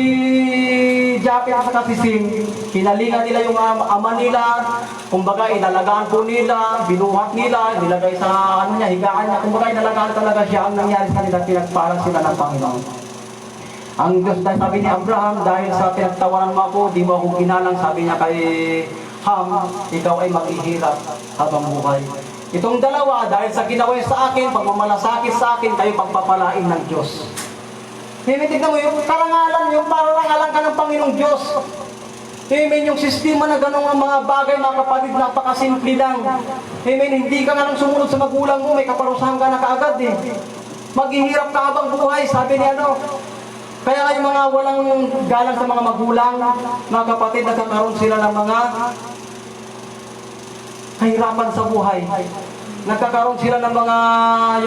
Speaker 1: Japhet at si Sem, kinalingan nila yung ama nila, kumbaga inalagaan po nila, binuhat nila, nilagay sa higaan niya, kumbaga inalagaan talaga siya. Ang nangyari sa nila, pinagpala sila ng Panginoon. Ang Diyos, dahil sabi ni Abraham, dahil sa pinagtawanan mo ako, di mo akong ginalang, sabi niya kay Ham, ikaw ay maghihirap habang buhay. Itong dalawa, dahil sa ginawa sa akin, pagmamalasakit sa akin, kayo pagpapalain ng Diyos. Tignan mo yung karangalan, yung pararangalan ka ng Panginoong Diyos. Amen, yung sistema na gano'ng ang mga bagay, mga kapatid, napakasimple lang. Amen, hindi ka nga lang sumunod sa magulang mo, may kaparusahan ka na kaagad eh. Maghihirap ka habang buhay, sabi ni Kaya nga yung mga walang galang sa mga magulang, mga kapatid, nagkakaroon sila ng mga kahirapan sa buhay. Nagkakaroon sila ng mga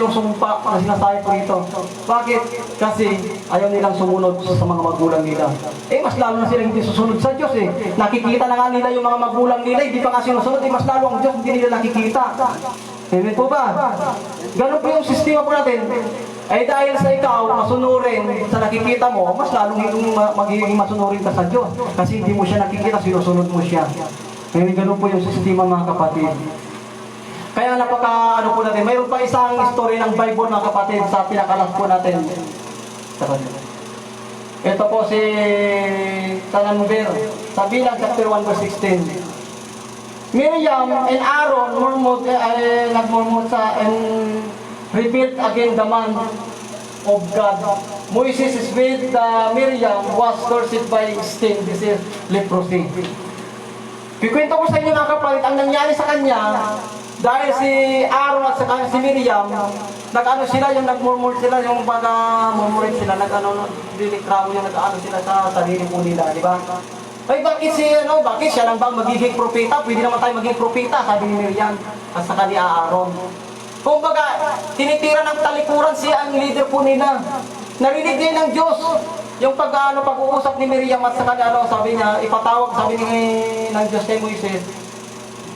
Speaker 1: yung sumpa na sinasabi po ito. Bakit? Kasi ayaw nilang sumunod sa mga magulang nila. Mas lalo na sila hindi susunod sa Diyos eh. Nakikita na nga nila yung mga magulang nila, hindi pa nga sinusunod, mas lalo ang Diyos, hindi nila nakikita. Amen po ba? Ganun po yung sistema po natin. Dahil sa ikaw, masunurin sa nakikita mo, mas lalong magiging masunurin ka sa Diyos. Kasi hindi mo siya nakikita, sinusunod mo siya. Ngayon, ganun po yung sistema, mga kapatid. Kaya po natin, mayroon pa isang story ng Bible, mga kapatid, sa pinakalas po natin. Ito po si Tananver, sa Bilang chapter 1 verse 16. Miriam and Aaron nagmurmur and rebuilt again the man of God. Moses is with Miriam was cursed by stain, this is leprosy. Kikwento ko sa inyo, mga kapatid, ang nangyari sa kanya, dahil si Aaron at si Miriam, nagmurmur sila, yung murmurin sila, dilikramo yung sila sa sarili po nila, di ba? Bakit siya lang bang magiging propeta? Pwede naman tayo maging propeta, sabi ni Miriam, at saka ni Aaron. Kumbaga, tinitira ng talikuran siya ang leader po nila. Narinig din ng Diyos. Yung pag-uusap ni Miriam at saka sabi niya, sabi ng Diyos kay Moises.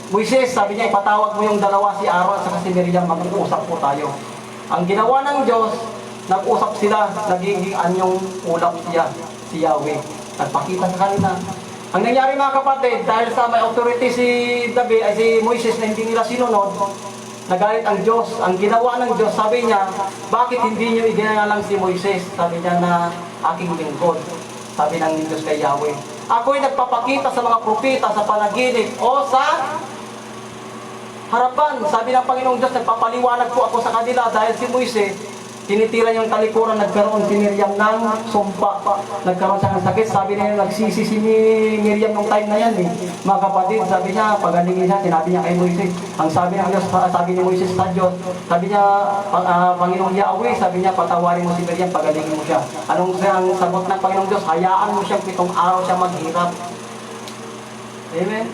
Speaker 1: Moises, sabi niya, ipatawag mo yung dalawa, si Aaron at saka si Miriam, mag-uusap po tayo. Ang ginawa ng Diyos, nag-usap sila, nagiging anyong ulap siya, si Yahweh. Nagpakita sa kanila. Ang nangyari, mga kapatid, dahil sa may authority si Moises na hindi nila sinunod, nagalit ang Diyos. Ang ginawa ng Diyos, sabi niya, bakit hindi niyo iginalang si Moises? Sabi niya na aking lingkod. Sabi ng Diyos kay Yahweh, ako'y nagpapakita sa mga propeta sa panaginip o sa harapan. Sabi ng Panginoong Diyos, nagpapaliwanag po ako sa kanila dahil si Moises, tinitira niyang talikuran, nagkaroon si Miriam ng sumpa. Nagkaroon siya ng sakit. Sabi niya, nagsisi si Miriam nung time na yan eh. Mga kapatid, sabi niya, pagalingin siya, sinabi niya kay Moises. Ang sabi ng Diyos, sabi ni Moises sa Diyos, sabi niya, Panginoong Yahweh, sabi niya, patawarin mo si Miriam, pagalingin mo siya. Anong ang sagot ng Panginoong Diyos? Hayaan mo siyang 7 araw siya maghirap. Amen?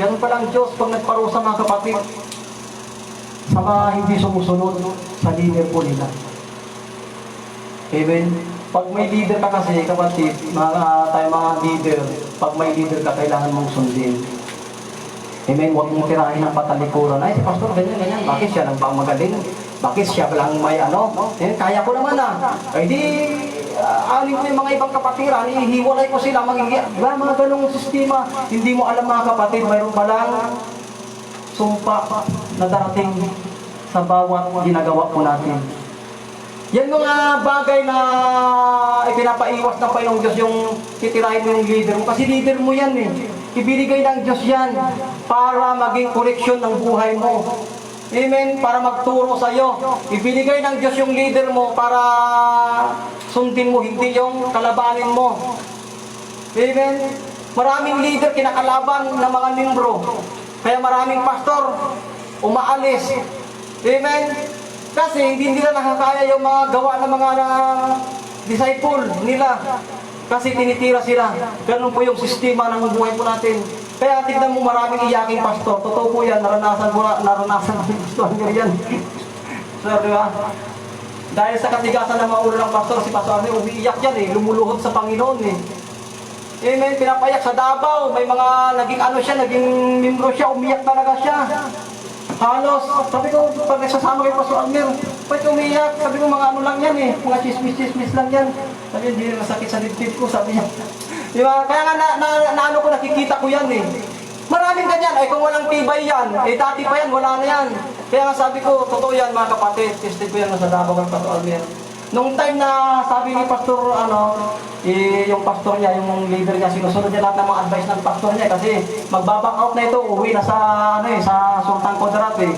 Speaker 1: Ganun palang Diyos pag nagparusa mga kapatid sa mga hindi sumusunod sa leader po nila. Amen. Pag may leader ka kasi, kapatid, tayo mga leader, pag may leader ka, kailangan mong sundin. Amen. Huwag mong tirahin ng patalikuran. Ay, si pastor, ganyan. Bakit siya lang ba magaling? Bakit siya lang may ano? Eh, kaya ko naman ah. Ay di, alin ko yung mga ibang kapatiran, ihiwalay ko sila, diba, mga ganong sistema. Hindi mo alam mga kapatid, mayroon palang sumpa na darating sa bawat ginagawa po natin. Yan mga bagay na ipinapaiwas ng Panginoong Diyos, yung titirahin mo yung leader mo. Kasi leader mo yan eh. Ibinigay ng Diyos yan para maging koreksyon ng buhay mo. Amen? Para magturo sa iyo. Ibinigay ng Diyos yung leader mo para sundin mo, hindi yung kalabanin mo. Amen? Maraming leader kinakalaban ng mga membro. Kaya maraming pastor umaalis. Amen? Kasi hindi nila nakakaya yung mga gawa ng mga disciple nila. Kasi tinitira sila. Ganun po yung sistema ng buhay po natin. Kaya tignan mo maraming iyaking pastor. Totoo po yan. Naranasan ko yung pastor yan. So, diba? Dahil sa katigasan ng mga ulo ng pastor, si pastor umiiyak yan eh. Lumuluhod sa Panginoon eh. Amen. Pinapayak sa Davao. May mga naging membro siya. Umiyak talaga siya. Halos, sabi ko, pag nagsasama kay Pastor Almer, ba't umiyak? Sabi ko, mga ano lang yan eh, mga chismis lang yan. Sabi, hindi rin masakit sa dibdib ko, sabi niya. Diba? Kaya nga, ano ko, nakikita ko yan eh. Maraming ganyan, ay kung walang tibay yan, eh dati pa yan, wala na yan. Kaya nga sabi ko, totoo yan mga kapatid, tested ko yan sa Davao kay Pastor Almer. Nung time na sabi ni Pastor, yung pastor niya, yung leader niya, sinusunod niya lahat ng mga advice ng pastor niya kasi magbaback out na ito, uwi na sa, sa Sultan Kudarat eh.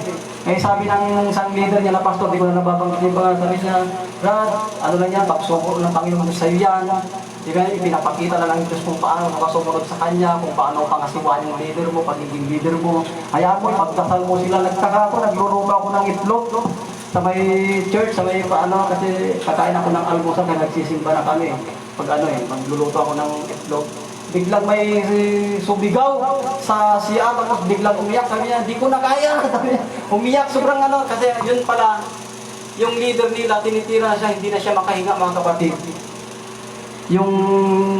Speaker 1: Eh sabi ng isang leader niya na pastor, di ko na nababanggit pa, sabi niya, Brad, ano lang yan, pagsuko ng Panginoon sa iyo yan. Di ba, ipinapakita na lang Diyos kung paano makasunod sa Kanya, kung paano pangasiwan yung leader mo, pagiging leader mo. Hayaan mo, pagdasal mo sila, nagtaka ako, nagluluto ako ng itlog, sa may church, sa may kasi kakain ako ng almusal kaya nagsisimba na kami. Pag magluluto ako ng itlog. Biglang may subigaw sa siya, tapos biglang umiyak. Sabi niya, di ko na kaya. Umiyak, sobrang kasi yun pala, yung leader nila, tinitira siya, hindi na siya makahinga mga kapatid. Yung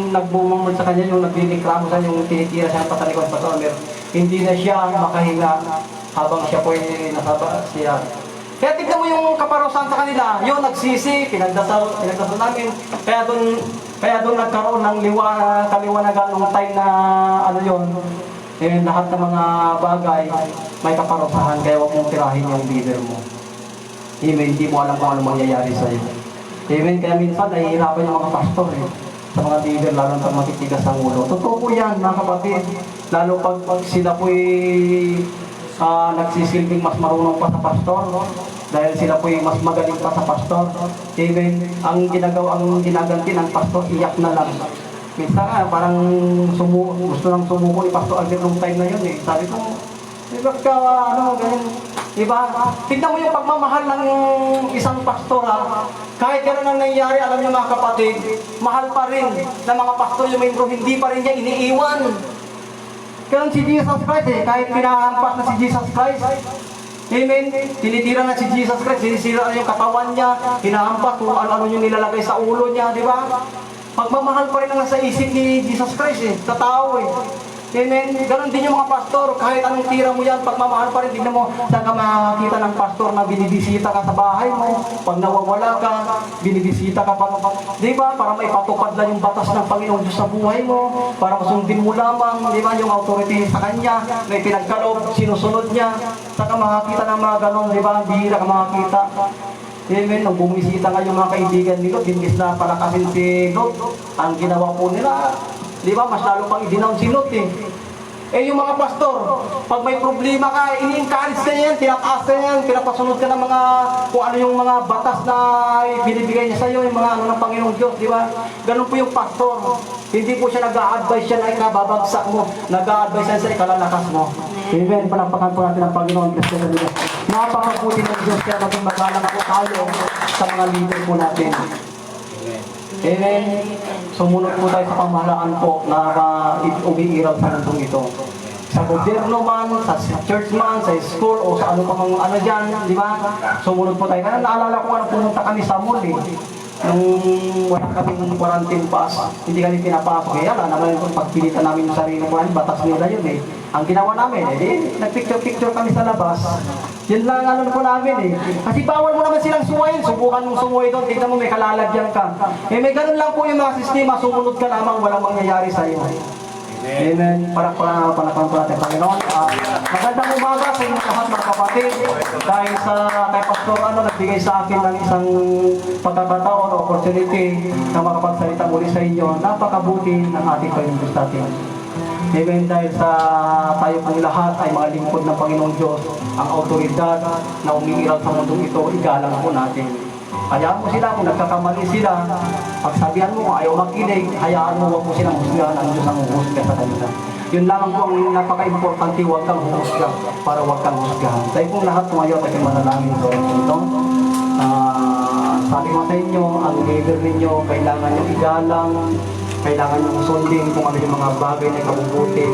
Speaker 1: nagbumungod sa kanya, yung naglilikramo sa yung tinitira siya patalikod pa sa hindi na siya makahinga habang siya po ay nasaba siya. Kaya tignan mo yung kaparusahan sa kanila, yung nagsisi, pinagdasal namin. Kaya doon nagkaroon ng kaliwanagan nung time na lahat ng mga bagay may kaparusahan, kaya huwag mong tirahin yung leader mo. Amen, hindi mo alam kung ano mangyayari sa iyo. Amen, kaya minsan nahihirapan yung mga pastor sa mga leader, lalo pag matitigas ang ulo. Totoo po yan mga kapatid, lalo pag sila po'y nagsisilbing mas marunong pa sa pastor, dahil sila po mas magaling pa sa pastor. Amen. Ang ginaganti ng pastor, iyak na lang. Minsan parang gusto nang sumuko ni Pastor Albert nung time na yun eh. Sabi ko, diba ka, ganyan. Diba? Tignan mo yung pagmamahal ng isang pastor Kahit gano'n ang nangyayari, alam niyo mga kapatid, mahal pa rin ng mga pastor yung membro, hindi pa rin niya iniiwan. Ganun si Jesus Christ kahit pinahampas na si Jesus Christ. Amen. Tinitira na si Jesus Christ, sinisira na yung katawan niya, hinahampas kung ano-ano yung nilalagay sa ulo niya, di ba? Pagmamahal pa rin ang nasa isip ni Jesus Christ sa tao Amen. Ganon din yung mga pastor, kahit anong tira mo yan, pagmamahal pa rin. Tignan mo, saan ka makakita ng pastor na binibisita ka sa bahay mo, pag nawawala ka, binibisita ka pa, di ba? Para maipatupad lang yung batas ng Panginoon Diyos sa buhay mo, para masundin mo lamang, di ba? Yung authority sa Kanya, may pinagkaloob, sinusunod niya. Saan ka makakita ng mga ganon, di ba? Bihira ka makakita. Amen. Nung bumisita nga yung mga kaibigan ni Lot, imbis na palakasin si Lot, ang ginawa po nila, di ba? Mas lalo pang idinaw si Lot Eh yung mga pastor, pag may problema ka, ini-encourage ka yan, tinataas ka yan, pinapasunod ka ng mga, kung ano yung mga batas na binibigay niya sa'yo, yung mga ano ng Panginoong Diyos, di ba? Ganun po yung pastor. Hindi po siya nag-a-advise siya na ikababagsak mo, nag-a-advise siya sa ikalalakas mo. Amen. Panampakan po natin ang Panginoon Diyos sa Diyos. Napakabuti ng Diyos kaya maging magalang po tayo sa mga leader po natin. Amen. Sumunod po tayo sa pamahalaan po na umiiral sa mundong ito. Sa gobyerno man, sa church man, sa school, o sa ano pang ano dyan, di ba? Sumunod po tayo. Kaya naalala ko nga, pumunta kami sa mall eh. Nung wala kaming quarantine pass, hindi kami pinapasok. Kaya wala naman yung pagpilitan namin yung sarili ko, batas nila yun eh. Ang ginawa namin, nagpicture-picture kami sa labas. Yun lang ano po namin eh. Kasi bawal mo naman silang sumayin. Subukan mong sumuhay doon. Tignan mo may kalalagyan ka. Eh may ganun lang po yung mga sistema. Sumunod ka lamang, walang mangyayari sa iyo. Amen. Para po natin, Panginoon. Magandang umaga sa inyong lahat mga kapatid. Dahil sa kay Pastor nagbigay sa akin ng isang pagkakataon o opportunity na makapagsalita muli sa inyo. Napakabuti ng ating Panginoon Diyos natin. Amen. Dahil sa tayo pong lahat ay mga lingkod ng Panginoong Diyos, ang autoridad na umiiral sa mundong ito, igalang po natin. Hayaan mo sila kung nagkakamali sila. Pagsabihan mo kung ayaw makinig, hayaan mo, huwag mo silang husgahan, ang Diyos ang huhusga sa kanila. Yun lang po ang napaka-importante, huwag kang huhusga para huwag kang husgahan. Tayo pong lahat tumayo at yung manalangin sa ito. Sabi ko sa inyo, ang leader ninyo, kailangan nyo igalang, kailangan nyo sundin kung ano yung mga bagay na kabubuti